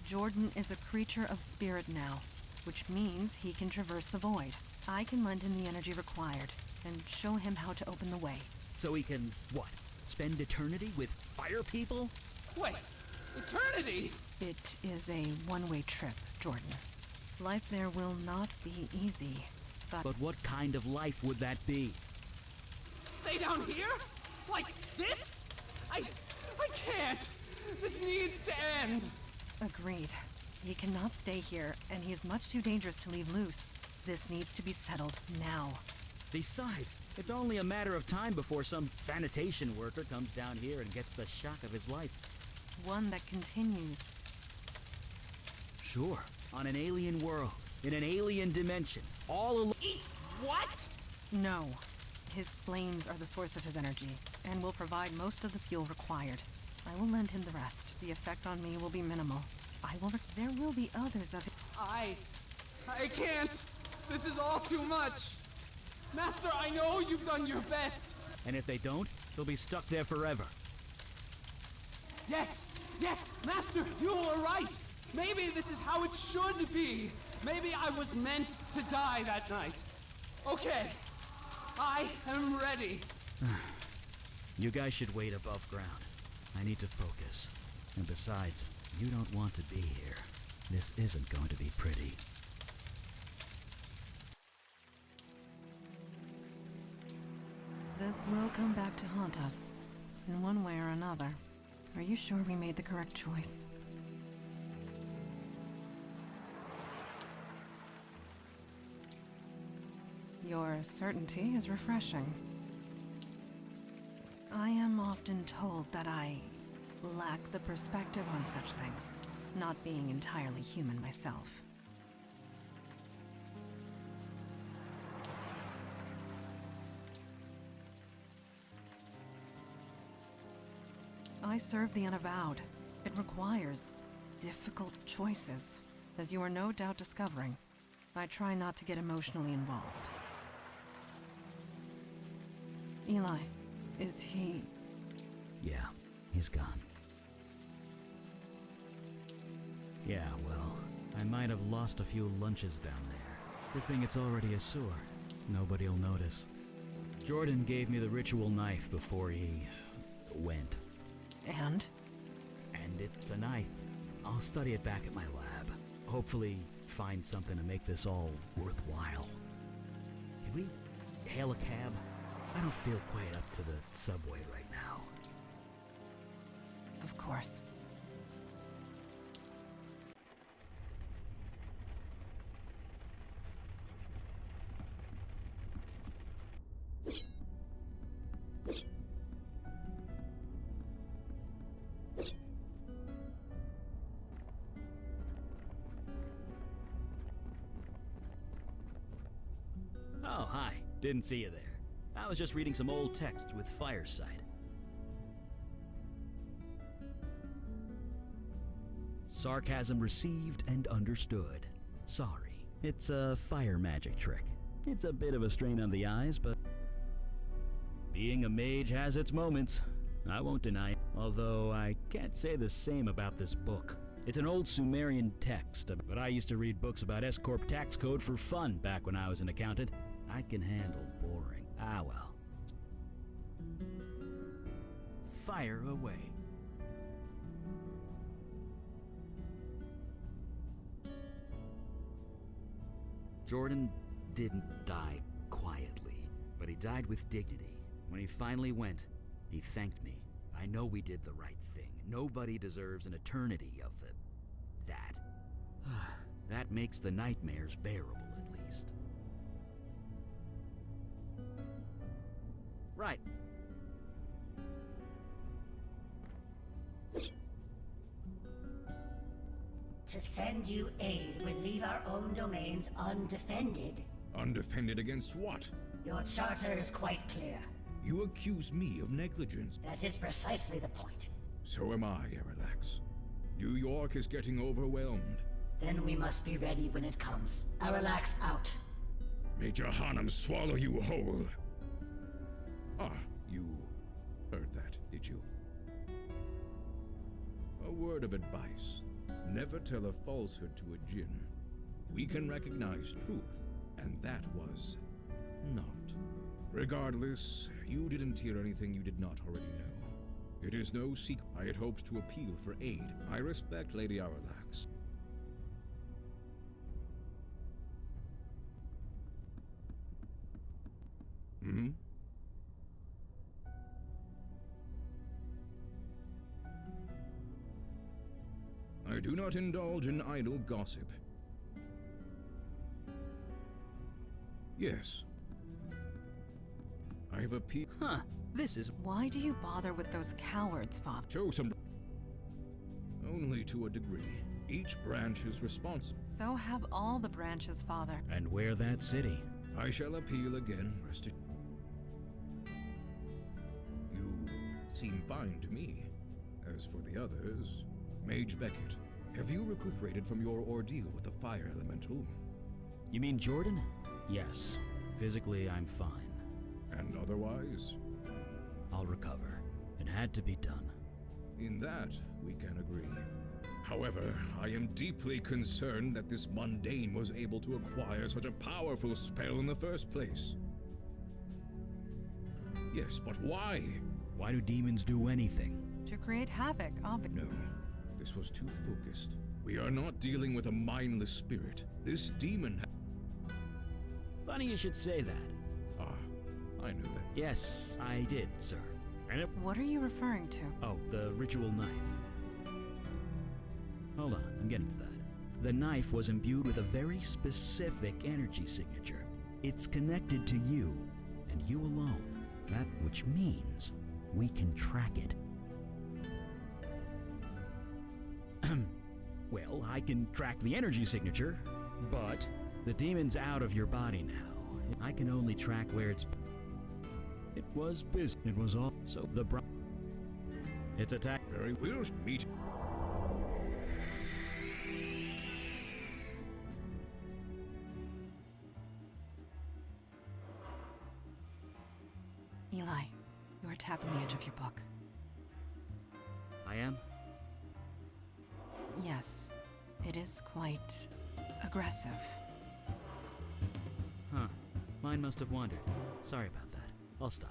Jordan is a creature of spirit now, which means he can traverse the void. I can lend him the energy required, and show him how to open the way. So he can, what, spend eternity with fire people? Wait, eternity? It is a one-way trip, Jordan. Life there will not be easy, But what kind of life would that be? Stay down here? Like this? I can't. This needs to end. Agreed. He cannot stay here, and he is much too dangerous to leave loose. This needs to be settled now. Besides, it's only a matter of time before some sanitation worker comes down here and gets the shock of his life. One that continues. Sure, on an alien world, in an alien dimension, all alone. What? No. His flames are the source of his energy, and will provide most of the fuel required. I will lend him the rest. The effect on me will be minimal. There will be others of it. I can't. This is all too much. Master, I know you've done your best. And if they don't, they'll be stuck there forever. Yes, Master, you are right. Maybe this is how it should be. Maybe I was meant to die that night. Okay, I am ready. You guys should wait above ground. I need to focus. And besides, you don't want to be here. This isn't going to be pretty. This will come back to haunt us, in one way or another. Are you sure we made the correct choice? Your certainty is refreshing. I am often told that I lack the perspective on such things, not being entirely human myself. I serve the Unavowed. It requires difficult choices, as you are no doubt discovering. I try not to get emotionally involved. Eli, is he... Yeah, he's gone. Yeah, well, I might have lost a few lunches down there. Good thing it's already a sewer. Nobody'll notice. Jordan gave me the ritual knife before he went. And? And it's a knife. I'll study it back at my lab. Hopefully find something to make this all worthwhile. Can we hail a cab? I don't feel quite up to the subway right now. Of course. Oh, hi. Didn't see you there. I was just reading some old text with Fireside. Sarcasm received and understood. Sorry. It's a fire magic trick. It's a bit of a strain on the eyes, but being a mage has its moments. I won't deny it, although I can't say the same about this book. It's an old Sumerian text, but I used to read books about S-Corp tax code for fun back when I was an accountant. I can handle boring. Ah, well. Fire away. Jordan didn't die quietly, but he died with dignity. When he finally went, he thanked me. I know we did the right thing. Nobody deserves an eternity of that. That makes the nightmares bearable, at least. Right. To send you aid would leave our own domains undefended. Undefended against what? Your charter is quite clear. You accuse me of negligence. That is precisely the point. So am I, Aralax. New York is getting overwhelmed. Then we must be ready when it comes. Aralax out. May Jahannam swallow you whole. Ah, you heard that, did you? A word of advice. Never tell a falsehood to a djinn. We can recognize truth, and that was not. Regardless, you didn't hear anything you did not already know. It is no secret I had hoped to appeal for aid. I respect Lady Aralax. Hmm? I do not indulge in idle gossip. Yes. I have appealed. Huh. This is. Why do you bother with those cowards, Father? Show some. Only to a degree. Each branch is responsible. So have all the branches, Father. And where that city? I shall appeal again, rest assured. You seem fine to me. As for the others, Mage Beckett, have you recuperated from your ordeal with the fire elemental? You mean Jordan? Yes. Physically, I'm fine. And otherwise? I'll recover. It had to be done. In that, we can agree. However, I am deeply concerned that this mundane was able to acquire such a powerful spell in the first place. Yes, but why? Why do demons do anything? To create havoc, obviously. No, this was too focused. We are not dealing with a mindless spirit. This demon. Funny you should say that. Ah, I knew that. Yes, I did, sir. And it. What are you referring to? Oh, the ritual knife. Hold on, I'm getting to that. The knife was imbued with a very specific energy signature. It's connected to you, and you alone. That which means we can track it. Well, I can track the energy signature, but the demon's out of your body now. I can only track where it's... It was busy. It was all... So the... It's attack... Very we'll meet... Eli, you are tapping the edge of your book. I am? Yes, it is quite aggressive. Huh. Mine must have wandered. Sorry about that. I'll stop.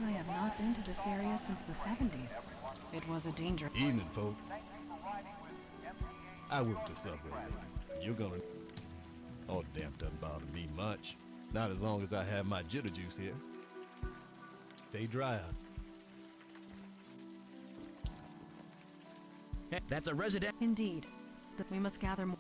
I have not been to this area since the 70s. It was a danger. Evening, folks. I work the subway lately. You're gonna... Oh, damn doesn't bother me much. Not as long as I have my jitter juice here. Stay dry out. Hey, that's a resident... Indeed. That we must gather more...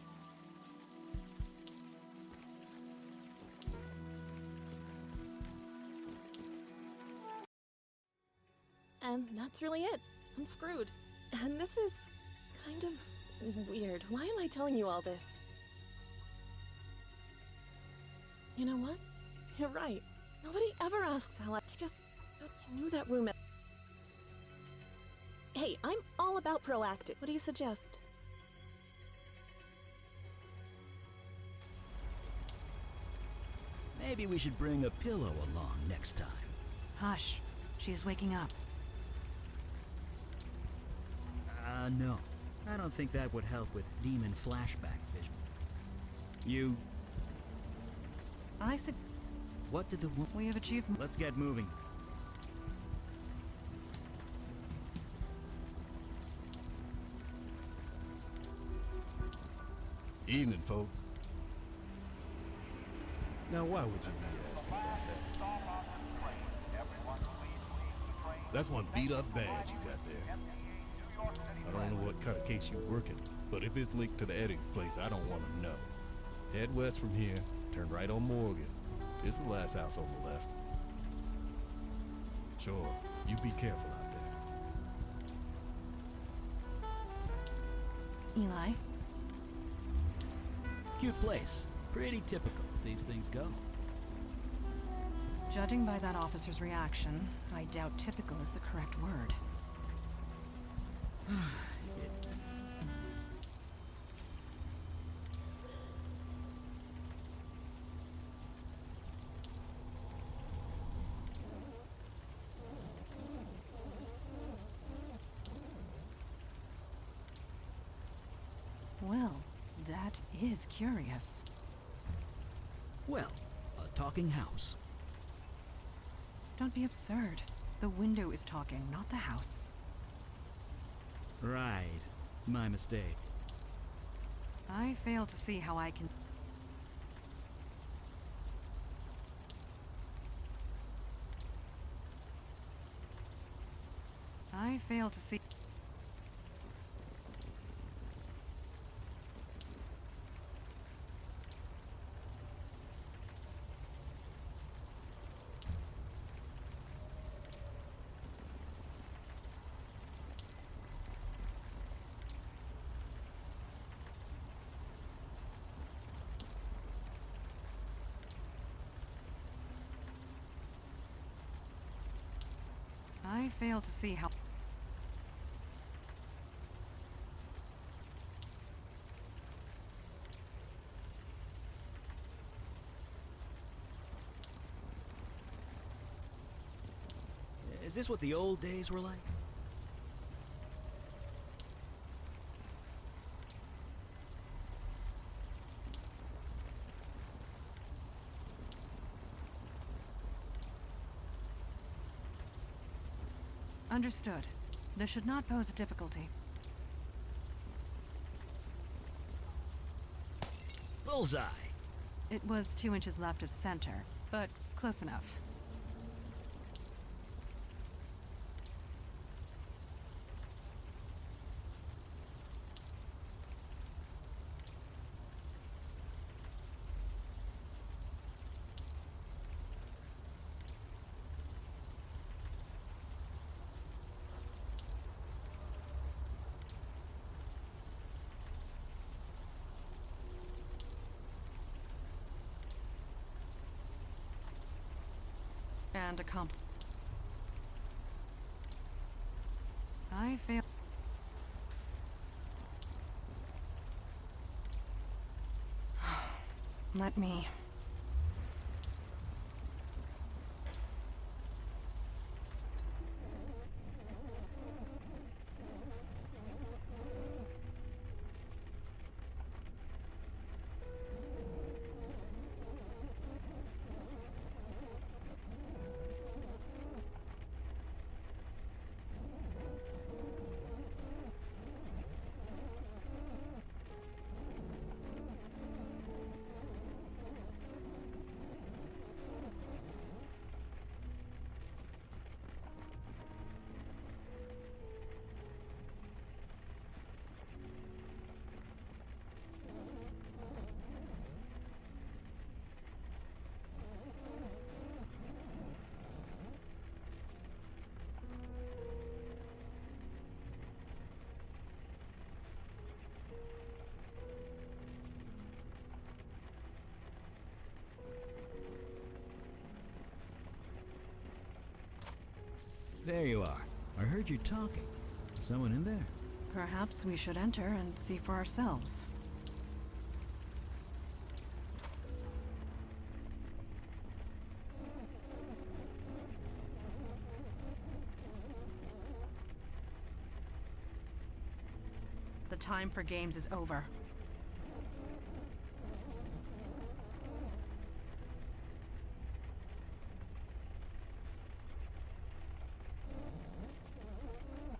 And that's really it. I'm screwed. And this is kind of weird. Why am I telling you all this? You know what? You're right. Nobody ever asks how I just knew that room. Hey, I'm all about proactive. What do you suggest? Maybe we should bring a pillow along next time. Hush. She is waking up. No. I don't think that would help with demon flashback vision. You... I said... What did the We have achieved... Let's get moving. Evening, folks. Now, why would you be asking about that? That's one beat-up badge you got there. I don't know what kind of case you're working, but if it's linked to the Eddings place, I don't want to know. Head west from here, turn right on Morgan. It's the last house on the left. Sure, you be careful out there. Eli? Cute place. Pretty typical as these things go. Judging by that officer's reaction, I doubt typical is the correct word. Well, that is curious. Well, a talking house. Don't be absurd. The window is talking, not the house. Right. My mistake. I fail to see how I can... I fail to see... I fail to see how... Is this what the old days were like? Understood. This should not pose a difficulty. Bullseye! It was 2 inches left of center, but close enough. And accomplished. I fail. Let me. There you are. I heard you talking. Someone in there? Perhaps we should enter and see for ourselves. The time for games is over.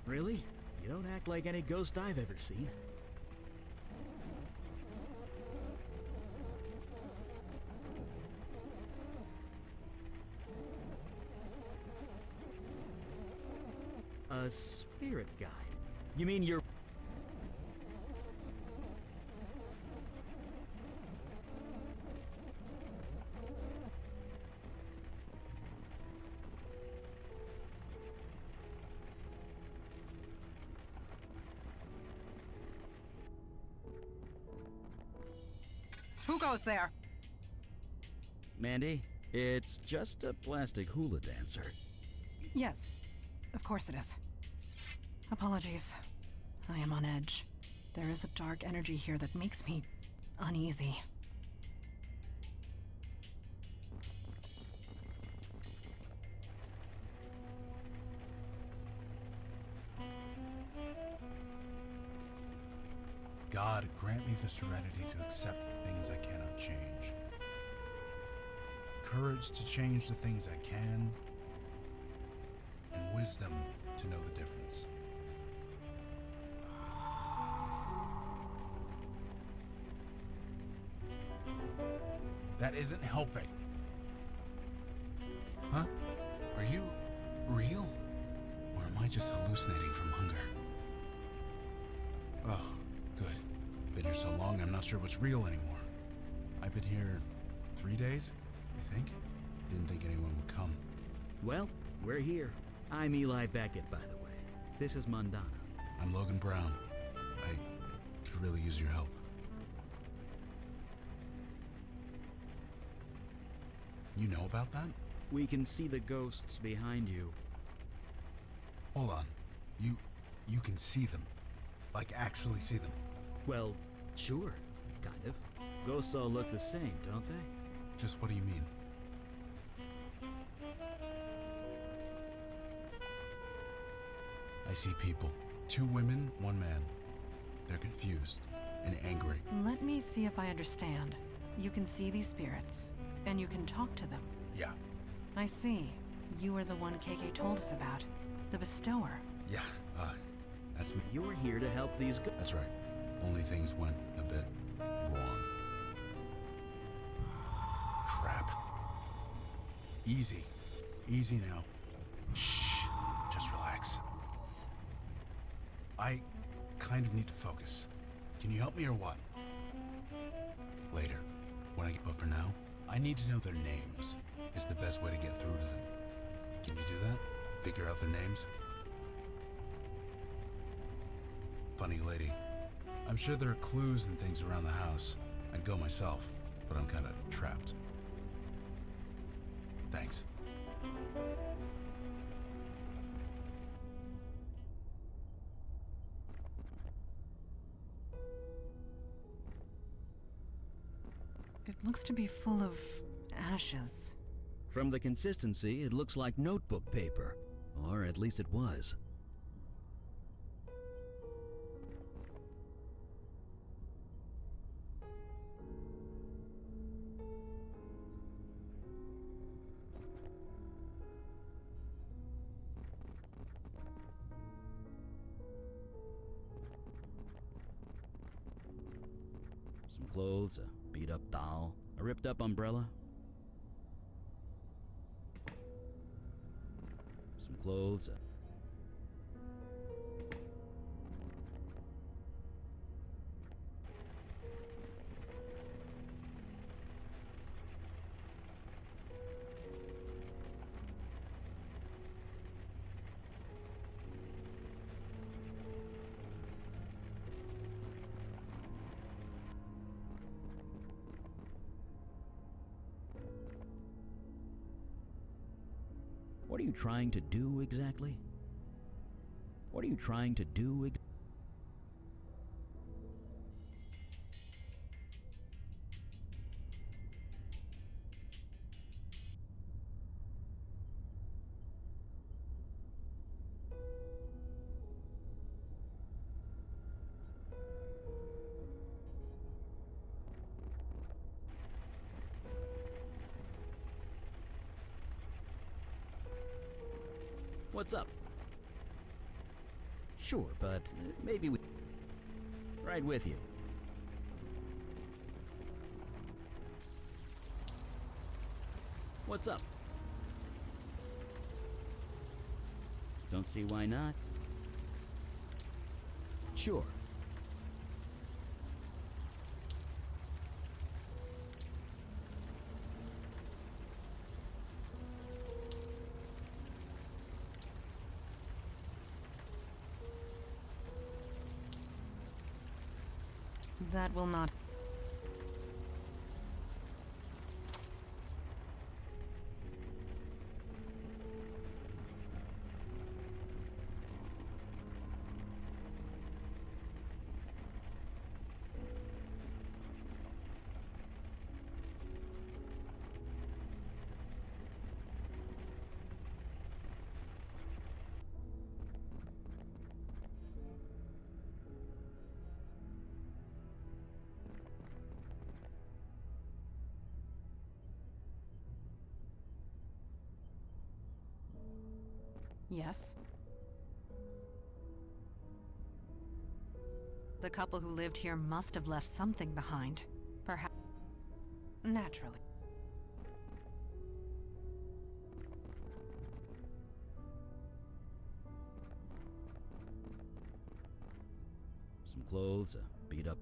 Really? You don't act like any ghost I've ever seen. A spirit guide? You mean you're... Who goes there? Mandy, it's just a plastic hula dancer. Yes, of course it is. Apologies. I am on edge. There is a dark energy here that makes me uneasy. God, grant me the serenity to accept the things I cannot change. Courage to change the things I can, and wisdom to know the difference. That isn't helping. Huh? Are you real? Or am I just hallucinating from hunger? Oh, good. Been here so long, I'm not sure what's real anymore. I've been here 3 days, I think. Didn't think anyone would come. Well, we're here. I'm Eli Beckett, by the way. This is Mundana. I'm Logan Brown. I could really use your help. You know about that? We can see the ghosts behind you. Hold on. You can see them? Like actually see them? Well, sure. Kind of. Ghosts all look the same, don't they? Just what do you mean? I see people. 2 women, 1 man. They're confused and angry. Let me see if I understand. You can see these spirits, and you can talk to them. Yeah. I see. You are the one KK told us about. The bestower. Yeah, that's me. You're here to help these That's right. Only things went a bit wrong. Crap. Easy. Easy now. Shh. Just relax. I kind of need to focus. Can you help me or what? Later. But for now, I need to know their names. It's the best way to get through to them. Can you do that? Figure out their names? Funny lady. I'm sure there are clues and things around the house. I'd go myself, but I'm kind of trapped. Thanks. It looks to be full of ashes. From the consistency, it looks like notebook paper. Or at least it was. Some clothes, a beat-up doll, a ripped-up umbrella. Some clothes, What are you trying to do exactly? What are you trying to do exactly? What's up? Sure, but maybe we... Right with you. What's up? Don't see why not. Sure. That will not. Yes. The couple who lived here must have left something behind. Perhaps. Naturally. Some clothes, a beat up.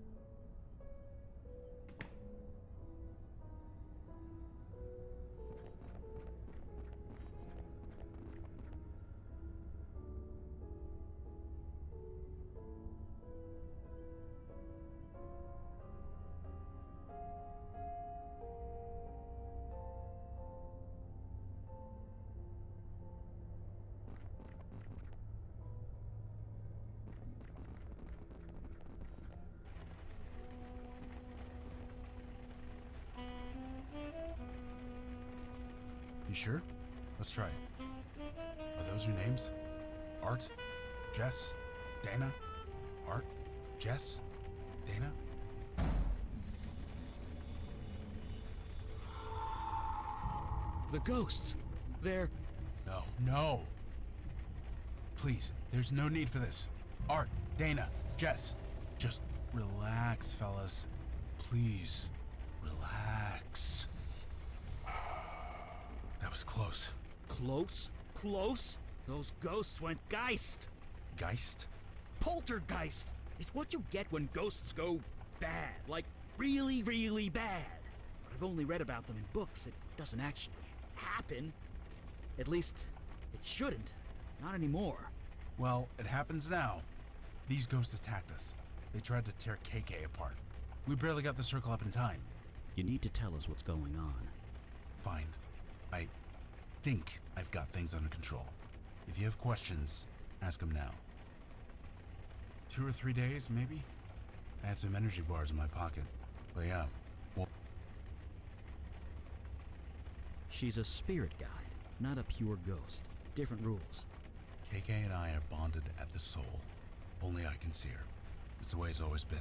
You sure? Let's try it. Are those your names? Art? Jess? Dana? Art? Jess? Dana? The ghosts! They're... No, no! Please, there's no need for this. Art, Dana, Jess, just relax, fellas. Please, relax. That was close. Close? Close? Those ghosts went geist! Geist? Poltergeist! It's what you get when ghosts go bad. Like, really, really bad. But I've only read about them in books. It doesn't actually happen. At least, it shouldn't. Not anymore. Well, it happens now. These ghosts attacked us. They tried to tear KK apart. We barely got the circle up in time. You need to tell us what's going on. Fine. I think I've got things under control. If you have questions, ask them now. 2 or 3 days, maybe? I had some energy bars in my pocket. But yeah, well... She's a spirit guide, not a pure ghost. Different rules. KK and I are bonded at the soul. Only I can see her. It's the way it's always been.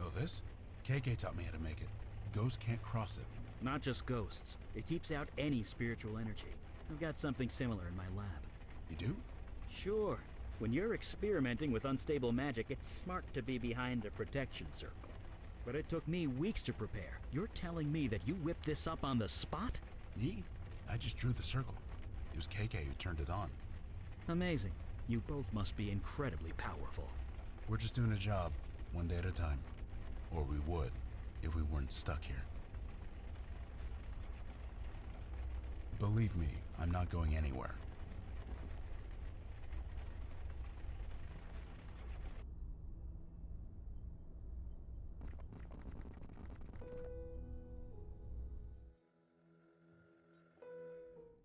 Oh, this? KK taught me how to make it. Ghosts can't cross it. Not just ghosts. It keeps out any spiritual energy. I've got something similar in my lab. You do? Sure. When you're experimenting with unstable magic, it's smart to be behind a protection circle. But it took me weeks to prepare. You're telling me that you whipped this up on the spot? Me? I just drew the circle. It was KK who turned it on. Amazing. You both must be incredibly powerful. We're just doing a job, one day at a time. Or we would, if we weren't stuck here. Believe me, I'm not going anywhere.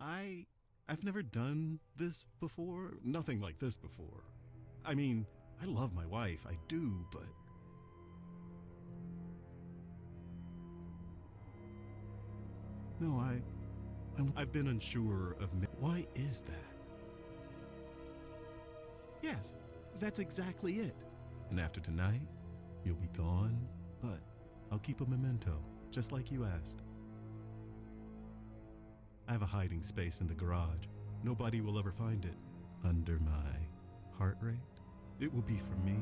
I've never done this before. Nothing like this before. I mean, I love my wife, I do, but... No, I've been unsure of... Why is that? Yes, that's exactly it. And after tonight, you'll be gone, but I'll keep a memento, just like you asked. I have a hiding space in the garage. Nobody will ever find it. Under my heart rate. It will be for me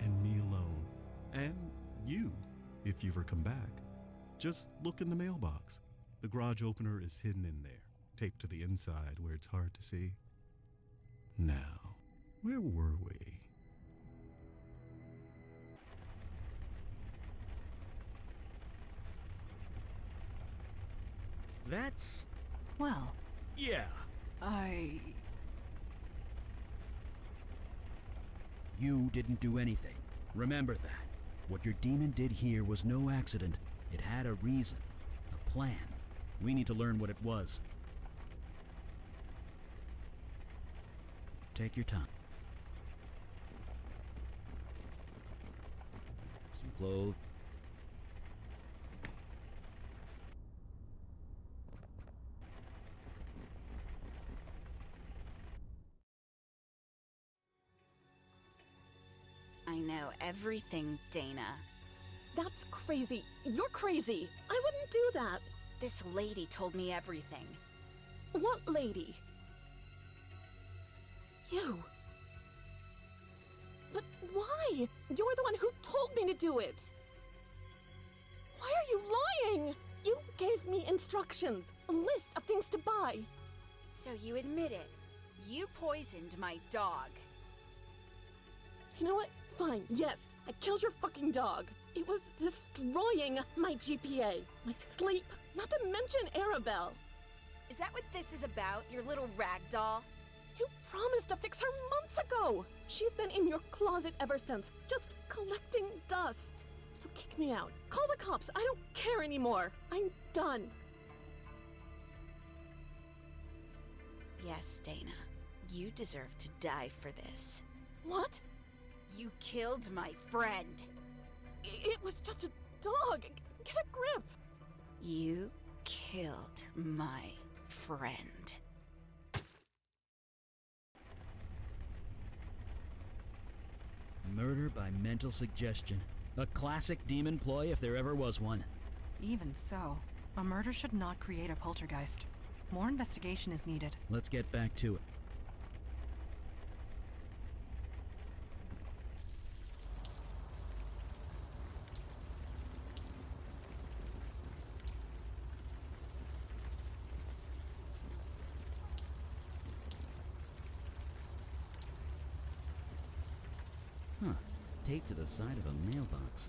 and me alone. And you, if you ever come back. Just look in the mailbox. The garage opener is hidden in there, taped to the inside where it's hard to see. Now, where were we? That's... Well... Yeah. You didn't do anything. Remember that. What your demon did here was no accident. It had a reason, a plan. We need to learn what it was. Take your time. Some clothes. I know everything, Dana. That's crazy. You're crazy. I wouldn't do that. This lady told me everything. What lady? You. But why? You're the one who told me to do it. Why are you lying? You gave me instructions, a list of things to buy. So you admit it. You poisoned my dog. You know what? Fine, yes, I killed your fucking dog. It was destroying my GPA, my sleep, not to mention Arabelle. Is that what this is about, your little rag doll? You promised to fix her months ago. She's been in your closet ever since, just collecting dust. So kick me out. Call the cops. I don't care anymore. I'm done. Yes, Dana. You deserve to die for this. What? You killed my friend. It was just a dog. Get a grip. You killed my friend. Murder by mental suggestion. A classic demon ploy if there ever was one. Even so, a murder should not create a poltergeist. More investigation is needed. Let's get back to it. Huh. Taped to the side of a mailbox.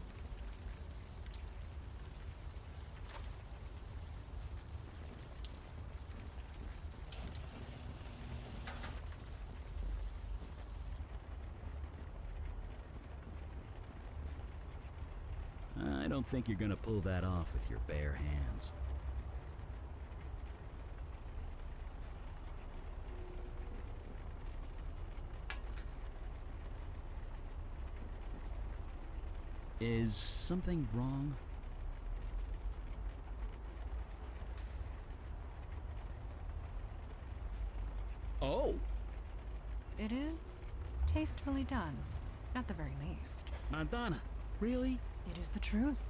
I don't think you're gonna pull that off with your bare hands. Is something wrong? Oh! It is tastefully done, at the very least. Madonna, really? It is the truth.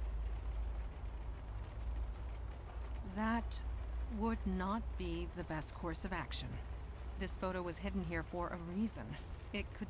That would not be the best course of action. This photo was hidden here for a reason. It could...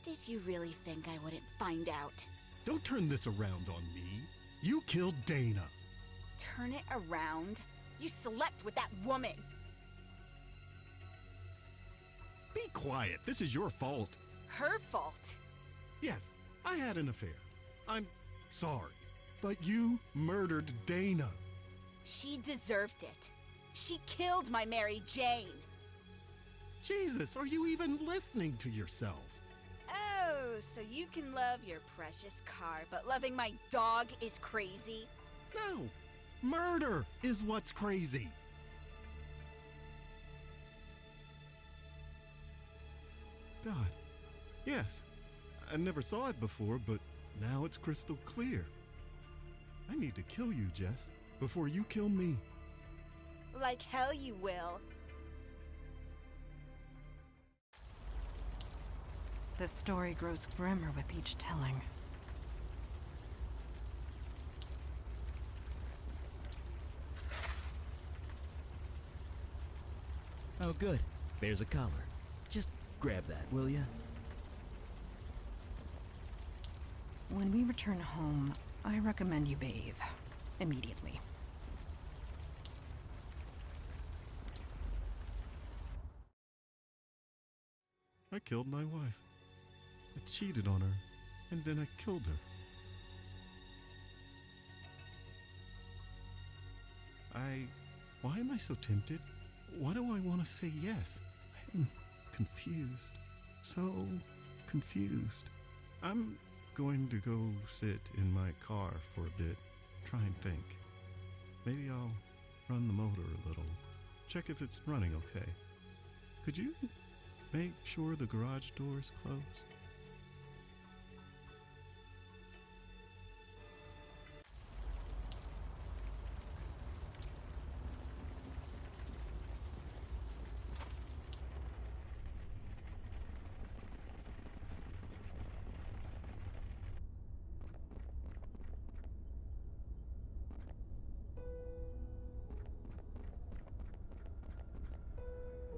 Did you really think I wouldn't find out? Don't turn this around on me. You killed Dana. Turn it around? You slept with that woman! Be quiet. This is your fault. Her fault. Yes, I had an affair. I'm sorry. But you murdered Dana. She deserved it. She killed my Mary Jane. Jesus, are you even listening to yourself? Oh, so you can love your precious car, but loving my dog is crazy? No, murder is what's crazy. God, yes, I never saw it before, but now it's crystal clear. I need to kill you, Jess, before you kill me. Like hell you will. The story grows grimmer with each telling. Oh, good. There's a collar. Just grab that, will ya? When we return home, I recommend you bathe immediately. I killed my wife. I cheated on her, and then I killed her. Why am I so tempted? Why do I want to say yes? I'm confused. So confused. I'm going to go sit in my car for a bit, try and think. Maybe I'll run the motor a little, check if it's running okay. Could you make sure the garage door's closed?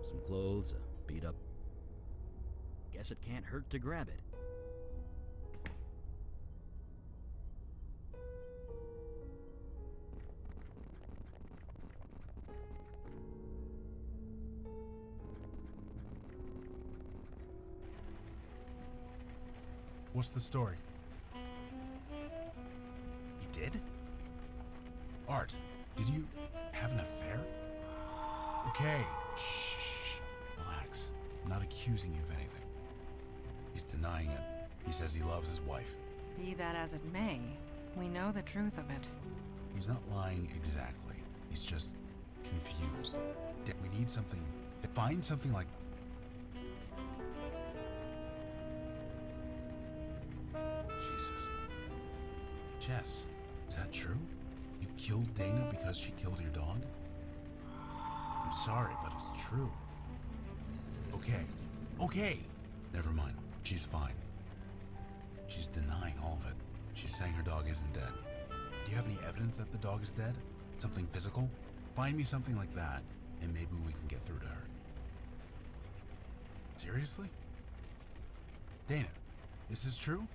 Some clothes, a beat up. Guess it can't hurt to grab it. What's the story? He did? Art, did you have an affair? Okay, shh, relax. I'm not accusing you of anything. He's denying it. He says he loves his wife. Be that as it may, we know the truth of it. He's not lying exactly. He's just confused. We need something. Find something like... Jesus. Jess, is that true? You killed Dana because she killed your dog? I'm sorry, but it's true. Okay. Never mind. She's fine. She's denying all of it. She's saying her dog isn't dead. Do you have any evidence that the dog is dead? Something physical? Find me something like that, and maybe we can get through to her. Seriously? Dana, is this true?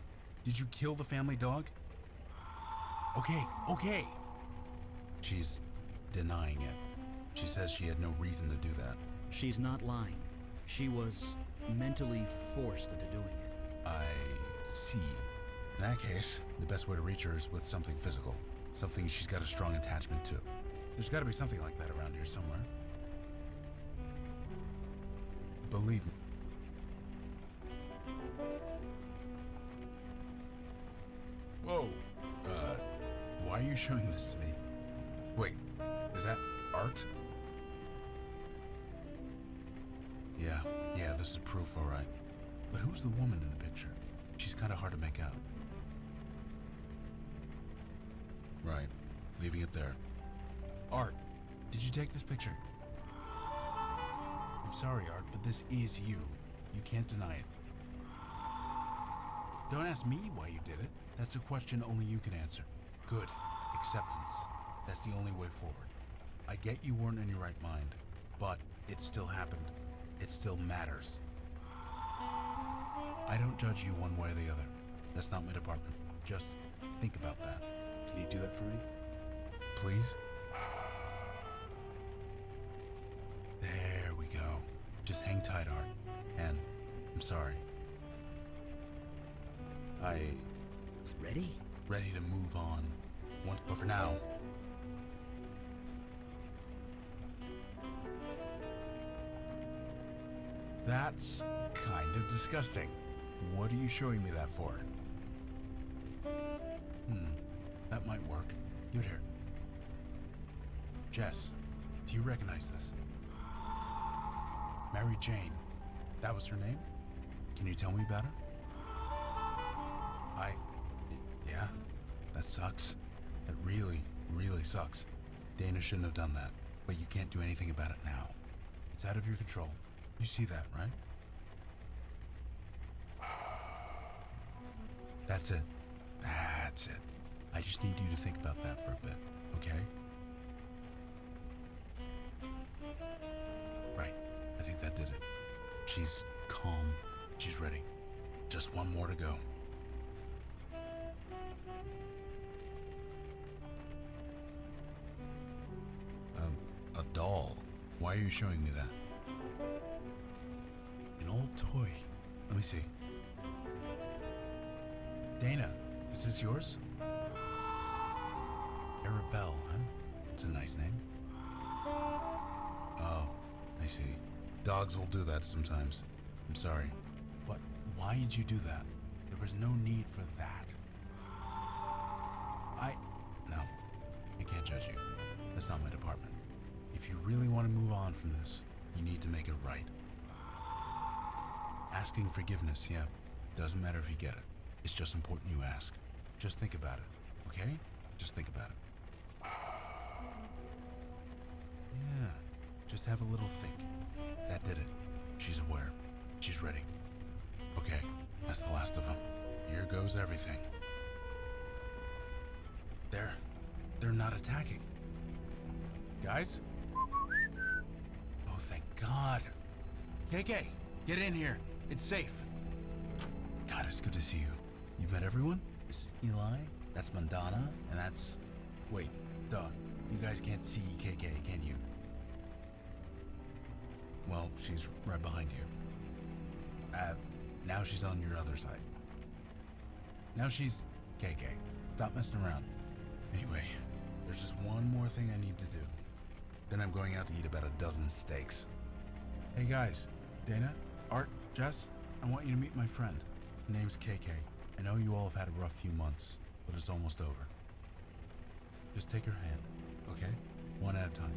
Did you kill the family dog? Okay. She's denying it. She says she had no reason to do that. She's not lying. She was mentally forced into doing it. I see. In that case, the best way to reach her is with something physical. Something she's got a strong attachment to. There's got to be something like that around here somewhere. Believe me. Whoa. Why are you showing this to me? Wait, is that art? Yeah, this is proof, all right. But who's the woman in the picture? She's kind of hard to make out. Right, leaving it there. Art, did you take this picture? I'm sorry, Art, but this is you. You can't deny it. Don't ask me why you did it. That's a question only you can answer. Good. Acceptance. That's the only way forward. I get you weren't in your right mind, but it still happened. It still matters. I don't judge you one way or the other. That's not my department. Just think about that. Can you do that for me? Please? There we go. Just hang tight, Art. And I'm sorry. Ready? Ready to move on. But for now. That's kind of disgusting. What are you showing me that for? That might work. Give it here. Jess, do you recognize this? Mary Jane. That was her name? Can you tell me about her? Yeah, that sucks. That really, really sucks. Dana shouldn't have done that, but you can't do anything about it now. It's out of your control. You see that, right? That's it. That's it. I just need you to think about that for a bit, okay? Right. I think that did it. She's calm. She's ready. Just one more to go. A doll. Why are you showing me that? An old toy. Let me see. Dana, is this yours? Arabelle, huh? It's a nice name. Oh, I see. Dogs will do that sometimes. I'm sorry. But why did you do that? There was no need for that. No. I can't judge you. That's not my department. If you really want to move on from this, you need to make it right. Asking forgiveness, yeah. Doesn't matter if you get it. It's just important you ask. Just think about it, okay? Just think about it. Yeah, just have a little think. That did it. She's aware. She's ready. Okay, that's the last of them. Here goes everything. They're not attacking. Guys? Oh, thank God. KK, get in here. It's safe. God, it's good to see you. You met everyone? This is Eli, that's Mandana, and that's... Wait, duh. You guys can't see KK, can you? Well, she's right behind you. Now she's on your other side. Now she's KK. Stop messing around. Anyway, there's just one more thing I need to do. Then I'm going out to eat about a dozen steaks. Hey guys, Dana, Art, Jess, I want you to meet my friend. Her name's KK. I know you all have had a rough few months, but it's almost over. Just take her hand, okay? One at a time.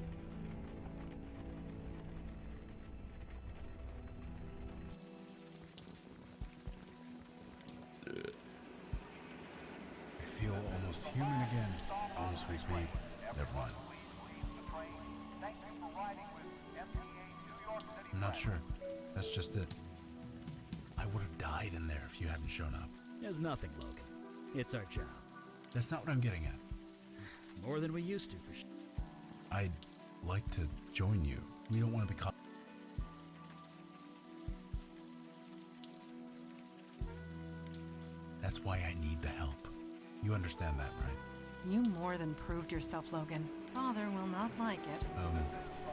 I feel almost human again. Almost makes me... Never mind. I'm not sure. That's just it. I would have died in there if you hadn't shown up. There's nothing, Logan. It's our job. That's not what I'm getting at. More than we used to, for sure. I'd like to join you. We don't want to be caught. That's why I need the help. You understand that, right? You more than proved yourself, Logan. Father will not like it.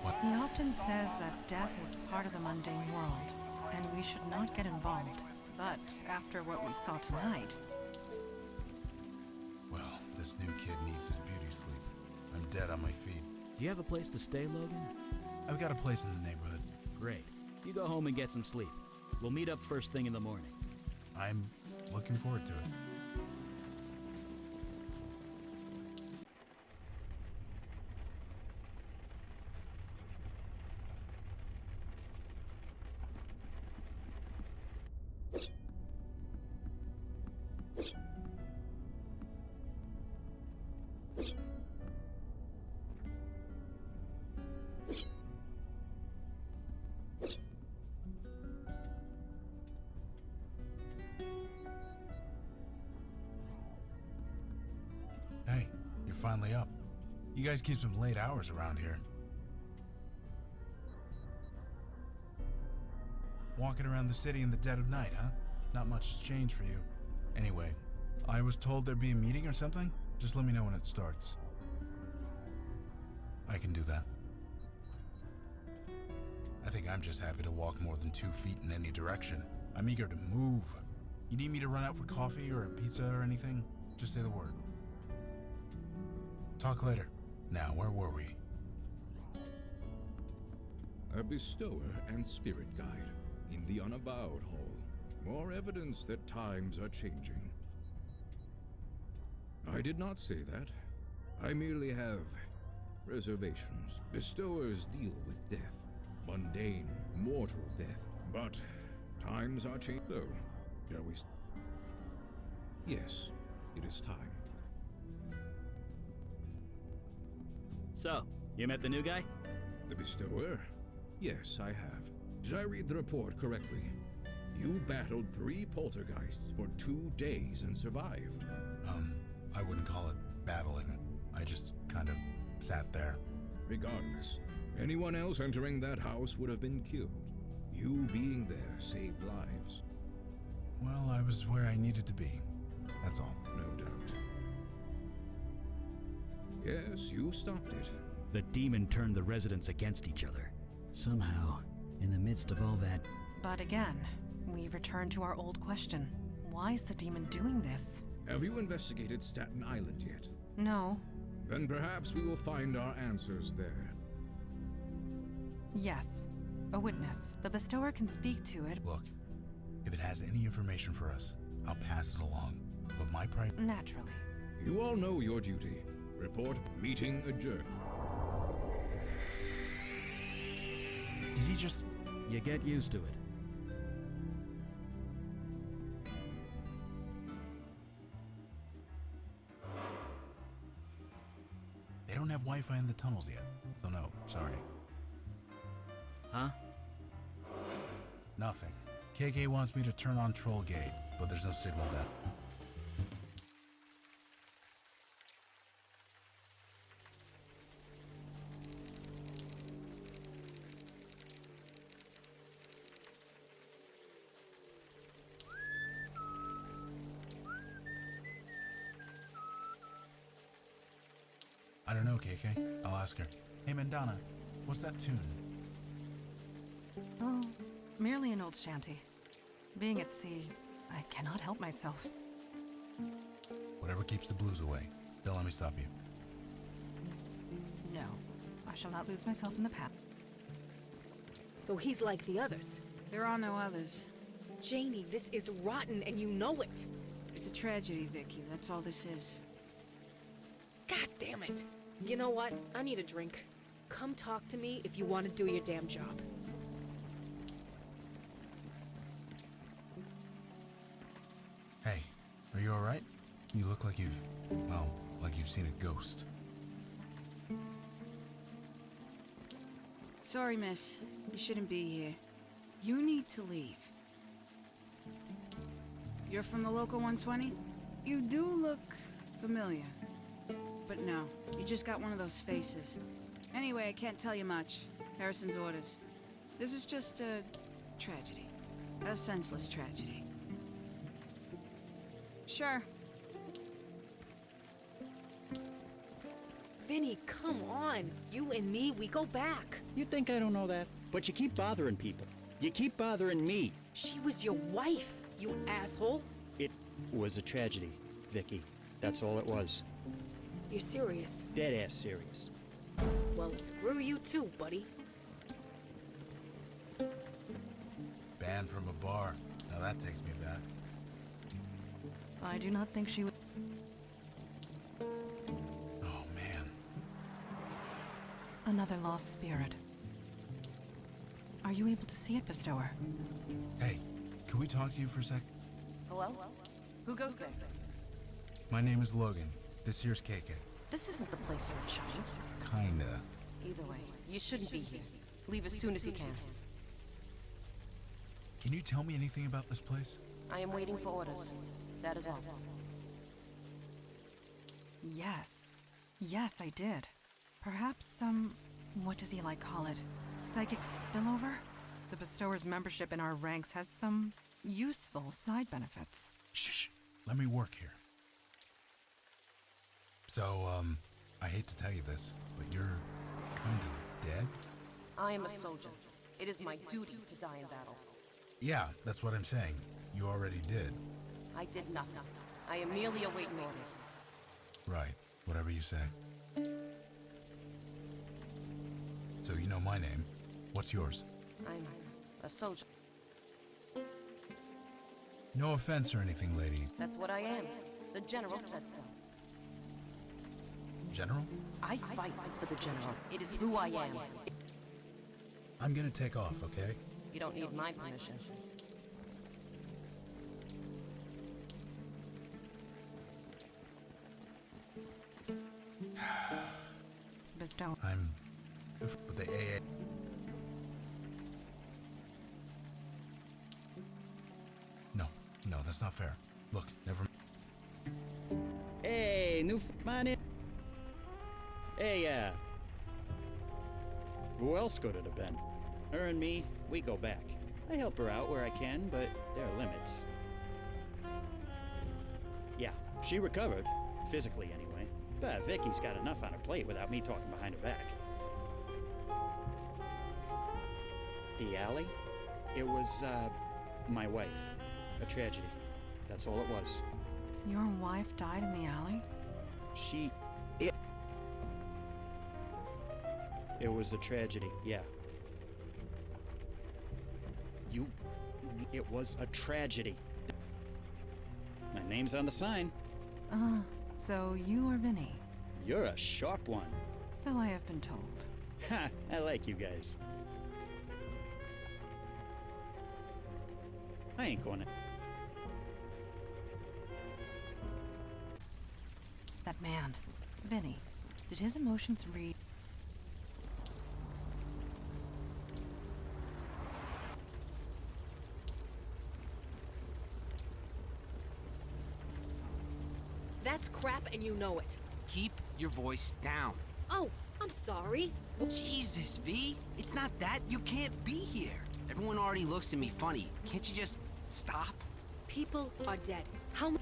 What? He often says that death is part of the mundane world, and we should not get involved. But after what we saw tonight... Well, this new kid needs his beauty sleep. I'm dead on my feet. Do you have a place to stay, Logan? I've got a place in the neighborhood. Great. You go home and get some sleep. We'll meet up first thing in the morning. I'm looking forward to it. Hey, you're finally up. You guys keep some late hours around here. Walking around the city in the dead of night, huh? Not much has changed for you. Anyway, I was told there'd be a meeting or something. Just let me know when it starts. I can do that. I think I'm just happy to walk more than 2 feet in any direction. I'm eager to move. You need me to run out for coffee or a pizza or anything? Just say the word. Talk later. Now, where were we? A bestower and spirit guide in the Unavowed Hall. More evidence that times are changing. I did not say that. I merely have reservations. Bestowers deal with death. Mundane, mortal death. But times are changing. So, shall we... Yes, it is time. So, you met the new guy? The bestower? Yes, I have. Did I read the report correctly? You battled 3 poltergeists for 2 days and survived. I wouldn't call it battling. I just kind of sat there. Regardless, anyone else entering that house would have been killed. You being there saved lives. Well, I was where I needed to be. That's all. No doubt. Yes, you stopped it. The demon turned the residents against each other. Somehow, in the midst of all that... But again, we return to our old question. Why is the demon doing this? Have you investigated Staten Island yet? No. Then perhaps we will find our answers there. Yes. A witness. The bestower can speak to it. Look, if it has any information for us, I'll pass it along. But my priority... Naturally. You all know your duty. Report meeting adjourned. Did he just... You get used to it. They don't have Wi-Fi in the tunnels yet, so no, sorry. Huh? Nothing. KK wants me to turn on Troll Gate, but there's no signal that. I don't know, KK. I'll ask her. Hey, Mandana, what's that tune? Oh, merely an old shanty. Being at sea, I cannot help myself. Whatever keeps the blues away. Don't let me stop you. No, I shall not lose myself in the path. So he's like the others. There are no others. Janie, this is rotten and you know it. It's a tragedy, Vicky. That's all this is. God damn it. You know what? I need a drink. Come talk to me if you want to do your damn job. Hey, are you alright? You look like like you've seen a ghost. Sorry, miss. You shouldn't be here. You need to leave. You're from the local 120? You do look familiar. But no, you just got one of those faces. Anyway, I can't tell you much. Harrison's orders. This is just a tragedy. A senseless tragedy. Sure. Vinny, come on. You and me, we go back. You think I don't know that? But you keep bothering people. You keep bothering me. She was your wife, you asshole. It was a tragedy, Vicky. That's all it was. You're serious? Dead-ass serious. Well, screw you too, buddy. Banned from a bar. Now that takes me back. I do not think she would... Oh, man. Another lost spirit. Are you able to see it, Bestower? Hey, can we talk to you for a sec? Hello? Who goes there? My name is Logan. This here's KK. This isn't the place for a child. Kinda. Either way, you shouldn't be here. Leave as soon as you can. Can you tell me anything about this place? I am waiting for orders. That is all. Yes. Yes, I did. Perhaps what does he call it? Psychic spillover? The Bestower's membership in our ranks has some useful side benefits. Shh. Let me work here. So, I hate to tell you this, but you're kind of dead? I am a soldier. It is my duty to die in battle. Yeah, that's what I'm saying. You already did. I did nothing. I am merely awaiting orders. Right. Whatever you say. So you know my name. What's yours? I'm a soldier. No offense or anything, lady. That's what I am. The general said so. General? I fight for the general. It is who I am. I'm gonna take off, okay? You don't need my permission. Bestow. I'm with the AA. No, that's not fair. Look, never. Hey, come on in. Hey, who else could it have been? Her and me, we go back. I help her out where I can, but there are limits. Yeah, she recovered, physically anyway. But Vicky's got enough on her plate without me talking behind her back. The alley? It was, my wife. A tragedy. That's all it was. Your wife died in the alley? It was a tragedy, yeah. It was a tragedy. My name's on the sign. So you are Vinny. You're a sharp one. So I have been told. Ha, I like you guys. I ain't gonna. That man, Vinny, did his emotions read? That's crap and you know it. Keep your voice down. Oh, I'm sorry. Jesus, V. It's not that. You can't be here. Everyone already looks at me funny. Can't you just stop? People are dead. How much?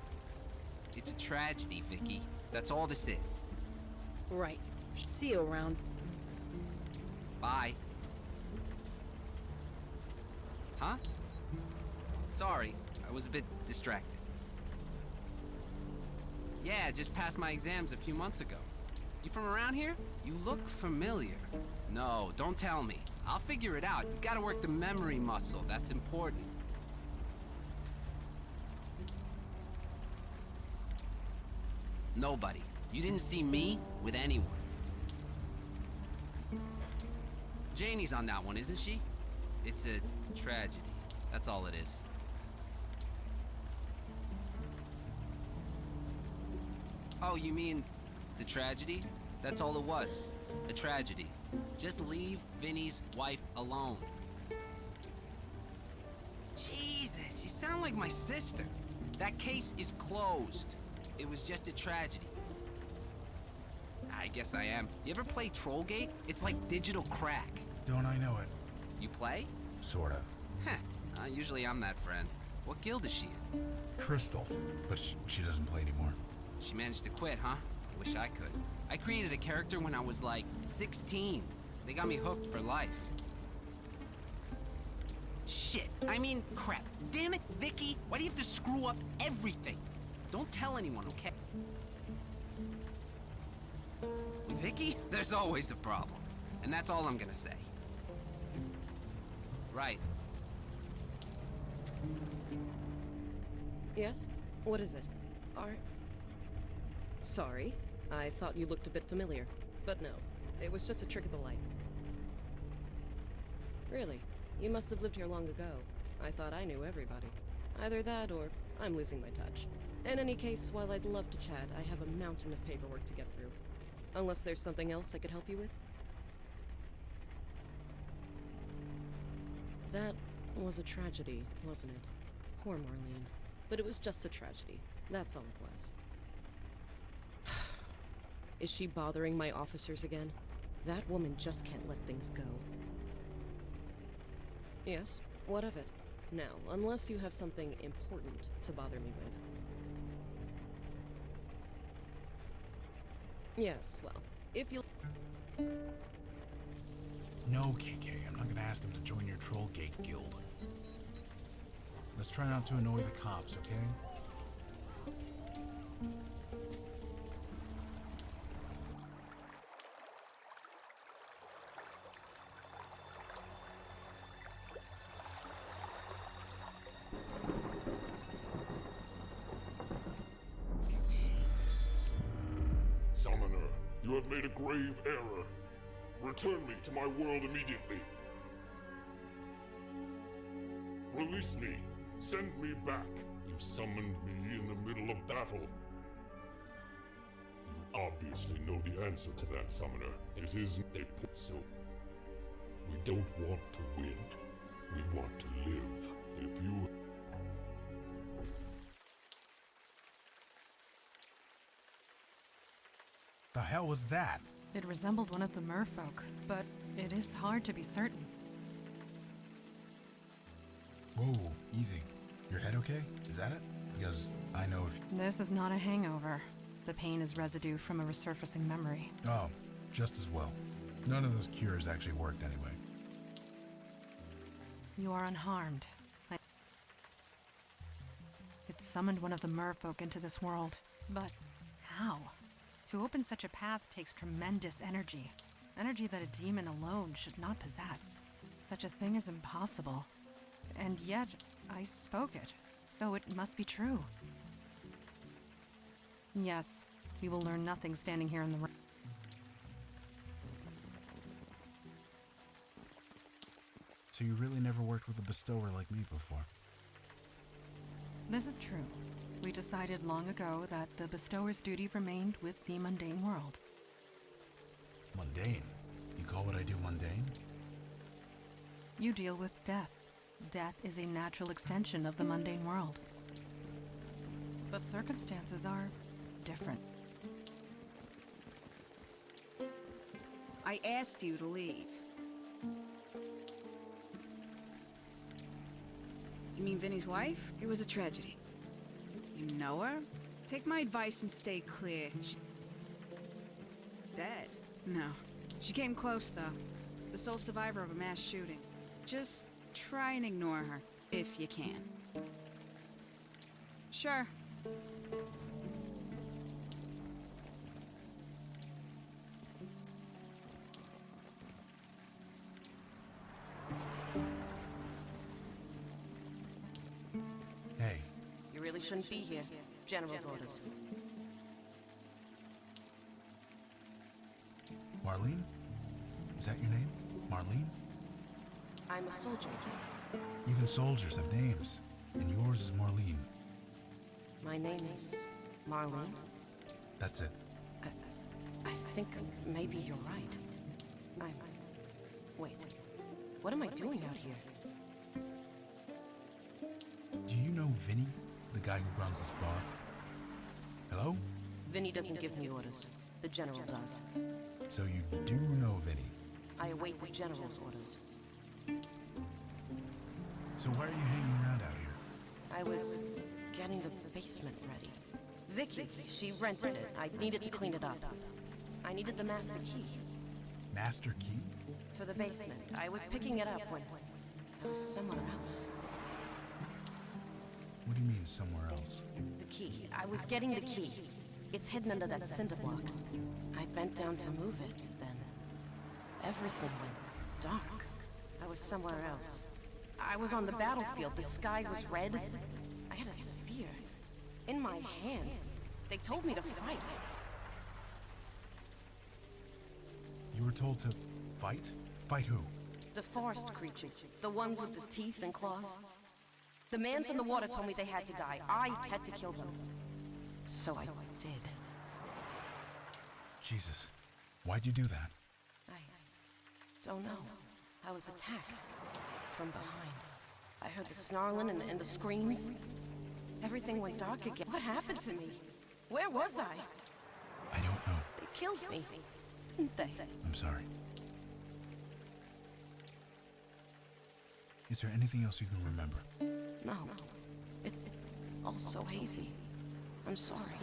It's a tragedy, Vicky. That's all this is. Right. See you around. Bye. Huh? Sorry, I was a bit distracted. Yeah, just passed my exams a few months ago. You from around here? You look familiar. No, don't tell me. I'll figure it out. You gotta work the memory muscle. That's important. Nobody. You didn't see me with anyone. Janie's on that one, isn't she? It's a tragedy. That's all it is. Oh, you mean the tragedy? That's all it was. A tragedy. Just leave Vinny's wife alone. Jesus, you sound like my sister. That case is closed. It was just a tragedy. I guess I am. You ever play Trollgate? It's like digital crack. Don't I know it? You play? Sorta. Heh. Usually I'm that friend. What guild is she in? Crystal. But she doesn't play anymore. She managed to quit, huh? I wish I could. I created a character when I was like 16. They got me hooked for life. Shit. I mean, crap. Damn it, Vicky. Why do you have to screw up everything? Don't tell anyone, okay? With Vicky, there's always a problem. And that's all I'm gonna say. Right. Yes? What is it? Sorry. I thought you looked a bit familiar. But no, it was just a trick of the light. Really? You must have lived here long ago. I thought I knew everybody. Either that or I'm losing my touch. In any case, while I'd love to chat, I have a mountain of paperwork to get through. Unless there's something else I could help you with? That was a tragedy, wasn't it? Poor Marlene. But it was just a tragedy. That's all it was. Is she bothering my officers again? That woman just can't let things go. Yes, what of it? Now, unless you have something important to bother me with. Yes, well, if you... No, KK, I'm not gonna ask him to join your Troll Gate guild. Let's try not to annoy the cops, okay? Summoner, you have made a grave error. Return me to my world immediately. Release me. Send me back. You summoned me in the middle of battle. You obviously know the answer to that, Summoner. It is so. We don't want to win. We want to live. If you... The hell was that? It resembled one of the merfolk, but it is hard to be certain. Whoa, easy. Your head okay? Is that it? Because I know if... This is not a hangover. The pain is residue from a resurfacing memory. Oh, just as well. None of those cures actually worked anyway. You are unharmed. It summoned one of the merfolk into this world. But how? To open such a path takes tremendous energy. Energy that a demon alone should not possess. Such a thing is impossible. And yet, I spoke it, so it must be true. Yes, we will learn nothing standing here in the rain. So you really never worked with a bestower like me before? This is true. We decided long ago that the bestower's duty remained with the mundane world. Mundane? You call what I do mundane? You deal with death. Death is a natural extension of the mundane world. But circumstances are different. I asked you to leave. You mean Vinny's wife? It was a tragedy. You know her? Take my advice and stay clear. She... dead? No. She came close, though. The sole survivor of a mass shooting. Just try and ignore her, if you can. Sure. Hey. You really shouldn't be here. General's orders. Marlene? Is that your name? Marlene? I'm a soldier. Even soldiers have names, and yours is Marlene. My name is Marlene. That's it. I think maybe you're right. Wait. What am I doing out here? Do you know Vinny, the guy who runs this bar? Hello? Vinny doesn't give me orders. The general does. So you do know Vinny? I await the general's orders. So why are you hanging around out here? I was getting the basement ready. Vicky, she rented it. I needed to clean it up. I needed the master key. Master key? For the basement. I was picking it up when I was somewhere else. What do you mean, somewhere else? The key. I was getting the key. It's hidden under that cinder block. I bent down to move it, then everything went dark. I was somewhere else. I was on the battlefield. The sky was red. I had a spear in my hand. They told me to fight. You were told to fight? Fight who? The forest creatures. The ones with the teeth and claws. The man from the water told me they had to die. I had to kill them. So I did. Jesus. Why'd you do that? I don't know. I was attacked from behind. I heard the snarling and the screams. Everything went dark again. What happened to me? Where was I? I don't know. They killed me, didn't they? I'm sorry. Is there anything else you can remember? No. It's all so hazy. I'm sorry.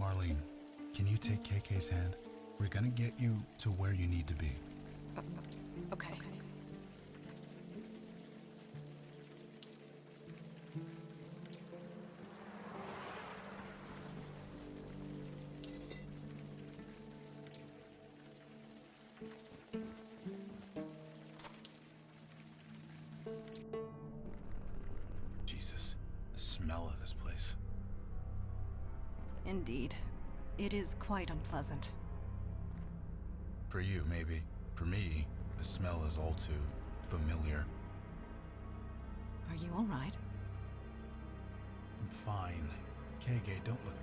Marlene, Can you take KK's hand? We're gonna get you to where you need to be. Okay. Jesus, the smell of this place. Indeed. It is quite unpleasant. For you, maybe. For me, the smell is all too familiar. Are you alright? I'm fine. KK, don't look.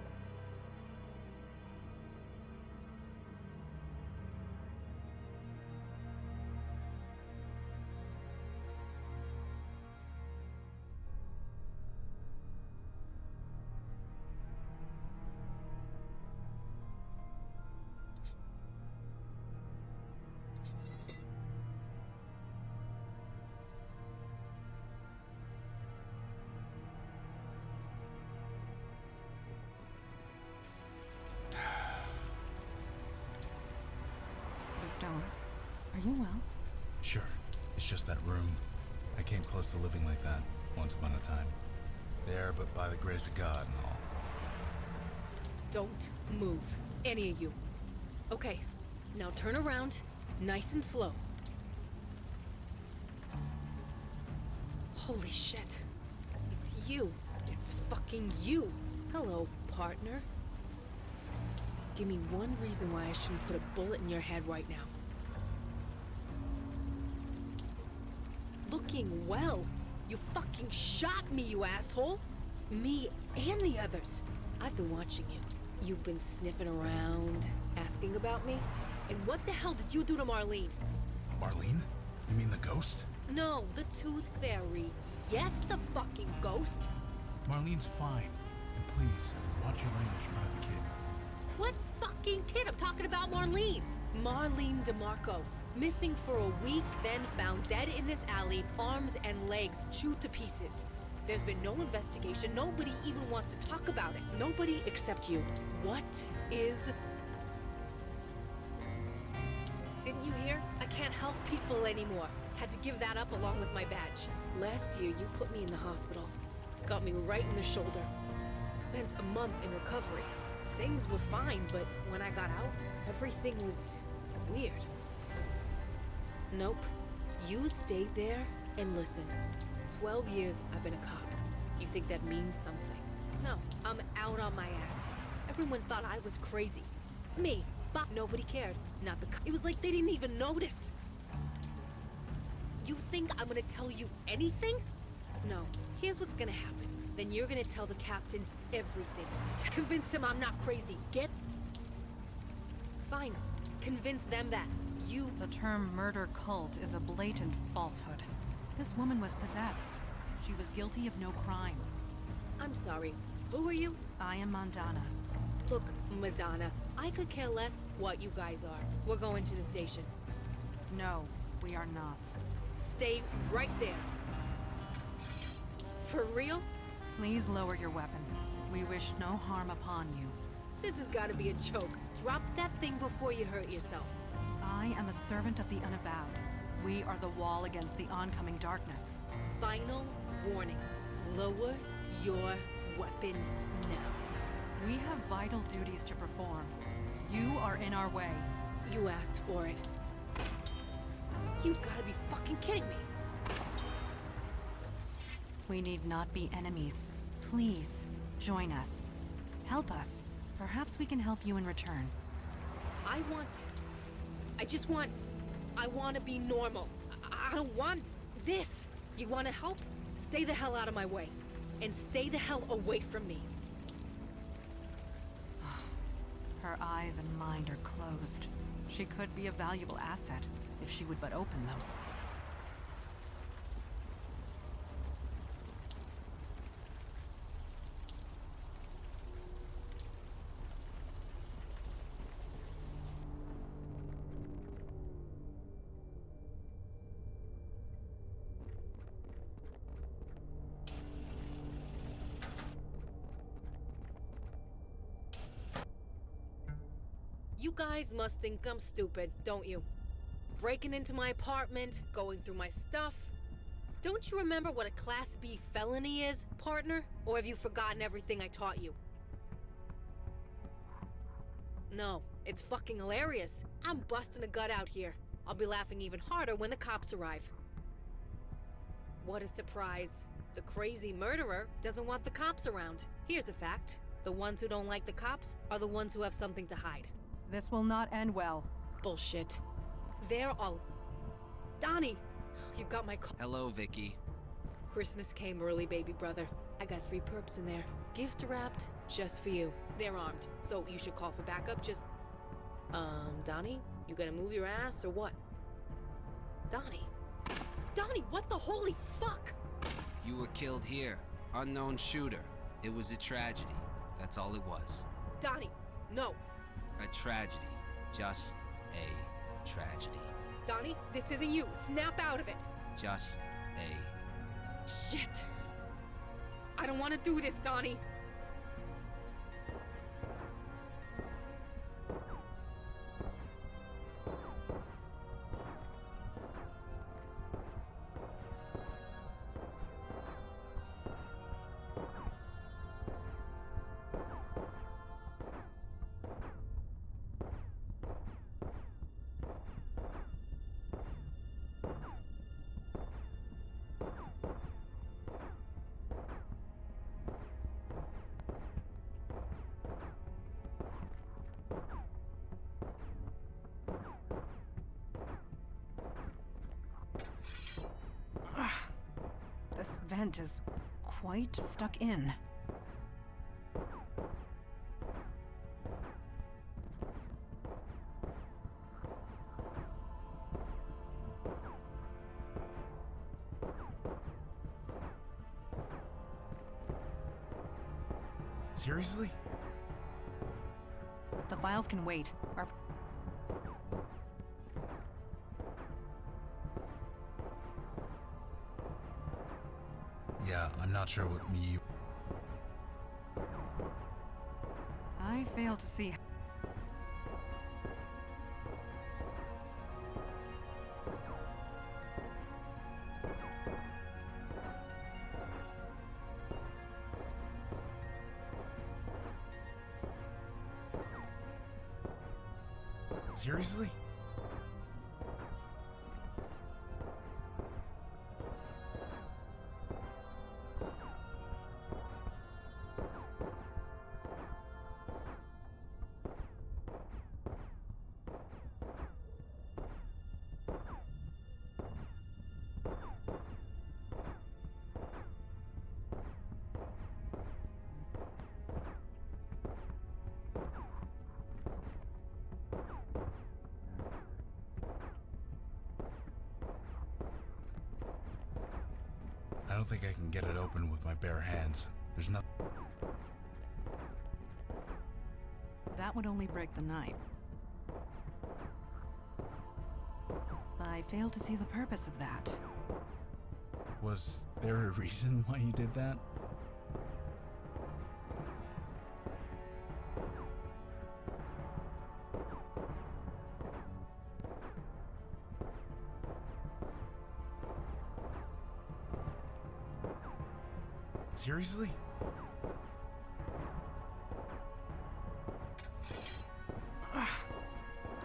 Stone, are you well? Sure. It's just that room. I came close to living like that once upon a time. There, but by the grace of God and all. Don't move, any of you. Okay, now turn around, nice and slow. Holy shit. It's you. It's fucking you. Hello, partner. Give me one reason why I shouldn't put a bullet in your head right now. Looking well. You fucking shot me, you asshole. Me and the others. I've been watching you. You've been sniffing around, asking about me. And what the hell did you do to Marlene? Marlene? You mean the ghost? No, the Tooth Fairy. Yes, the fucking ghost. Marlene's fine. And please, watch your language in front of the kid. What fucking kid? I'm talking about Marlene. Marlene DeMarco. Missing for a week, then found dead in this alley, arms and legs chewed to pieces. There's been no investigation. Nobody even wants to talk about it. Nobody except you. What is... Didn't you hear? I can't help people anymore. Had to give that up along with my badge. Last year, you put me in the hospital. Got me right in the shoulder. Spent a month in recovery. Things were fine, but when I got out, everything was weird. Nope. You stay there and listen. 12 years I've been a cop. You think that means something? No, I'm out on my ass. Everyone thought I was crazy. Me, but nobody cared. Not the It was like they didn't even notice. You think I'm gonna tell you anything? No. Here's what's gonna happen. Then you're gonna tell the captain everything. To convince him I'm not crazy. Get... Fine. Convince them that you... The term murder cult is a blatant falsehood. This woman was possessed. She was guilty of no crime. I'm sorry. Who are you? I am Mandana. Look, Madonna, I could care less what you guys are. We're going to the station. No, we are not. Stay right there. For real? Please lower your weapon. We wish no harm upon you. This has got to be a joke. Drop that thing before you hurt yourself. I am a servant of the Unavowed. We are the wall against the oncoming darkness. Final warning. Lower your weapon now. We have vital duties to perform. You are in our way. You asked for it. You've got to be fucking kidding me. We need not be enemies. Please, join us. Help us. Perhaps we can help you in return. I want to be normal. I don't want this. You want to help? Stay the hell out of my way. And stay the hell away from me. Her eyes and mind are closed. She could be a valuable asset if she would but open them. You guys must think I'm stupid, don't you? Breaking into my apartment, going through my stuff. Don't you remember what a Class B felony is, partner? Or have you forgotten everything I taught you? No, it's fucking hilarious. I'm busting a gut out here. I'll be laughing even harder when the cops arrive. What a surprise. The crazy murderer doesn't want the cops around. Here's a fact. The ones who don't like the cops are the ones who have something to hide. This will not end well. Bullshit. They're all... Donnie! You got my call. Hello, Vicky. Christmas came early, baby brother. I got 3 perps in there. Gift wrapped, just for you. They're armed, so you should call for backup. Just... Donnie? You gonna move your ass or what? Donnie? Donnie, what the holy fuck? You were killed here. Unknown shooter. It was a tragedy. That's all it was. Donnie, no. A tragedy. Just a tragedy. Donnie, this isn't you. Snap out of it. Just a... Shit. I don't want to do this, Donnie. This vent is quite stuck in. Seriously? The files can wait. Our... Yeah, I'm not sure what me... I fail to see... Seriously? I don't think I can get it open with my bare hands. There's nothing. That would only break the night. I fail to see the purpose of that. Was there a reason why you did that? Seriously?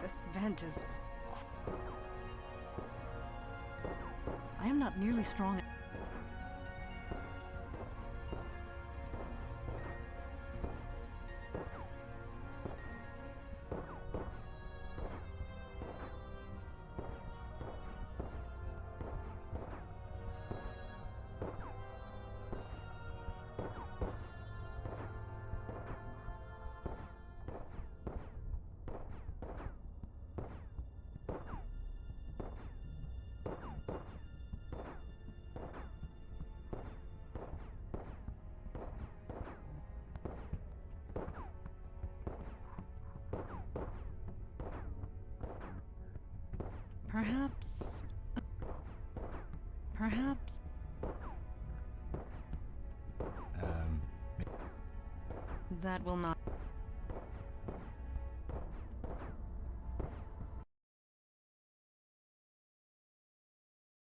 This vent is... I am not nearly strong... Perhaps... That will not...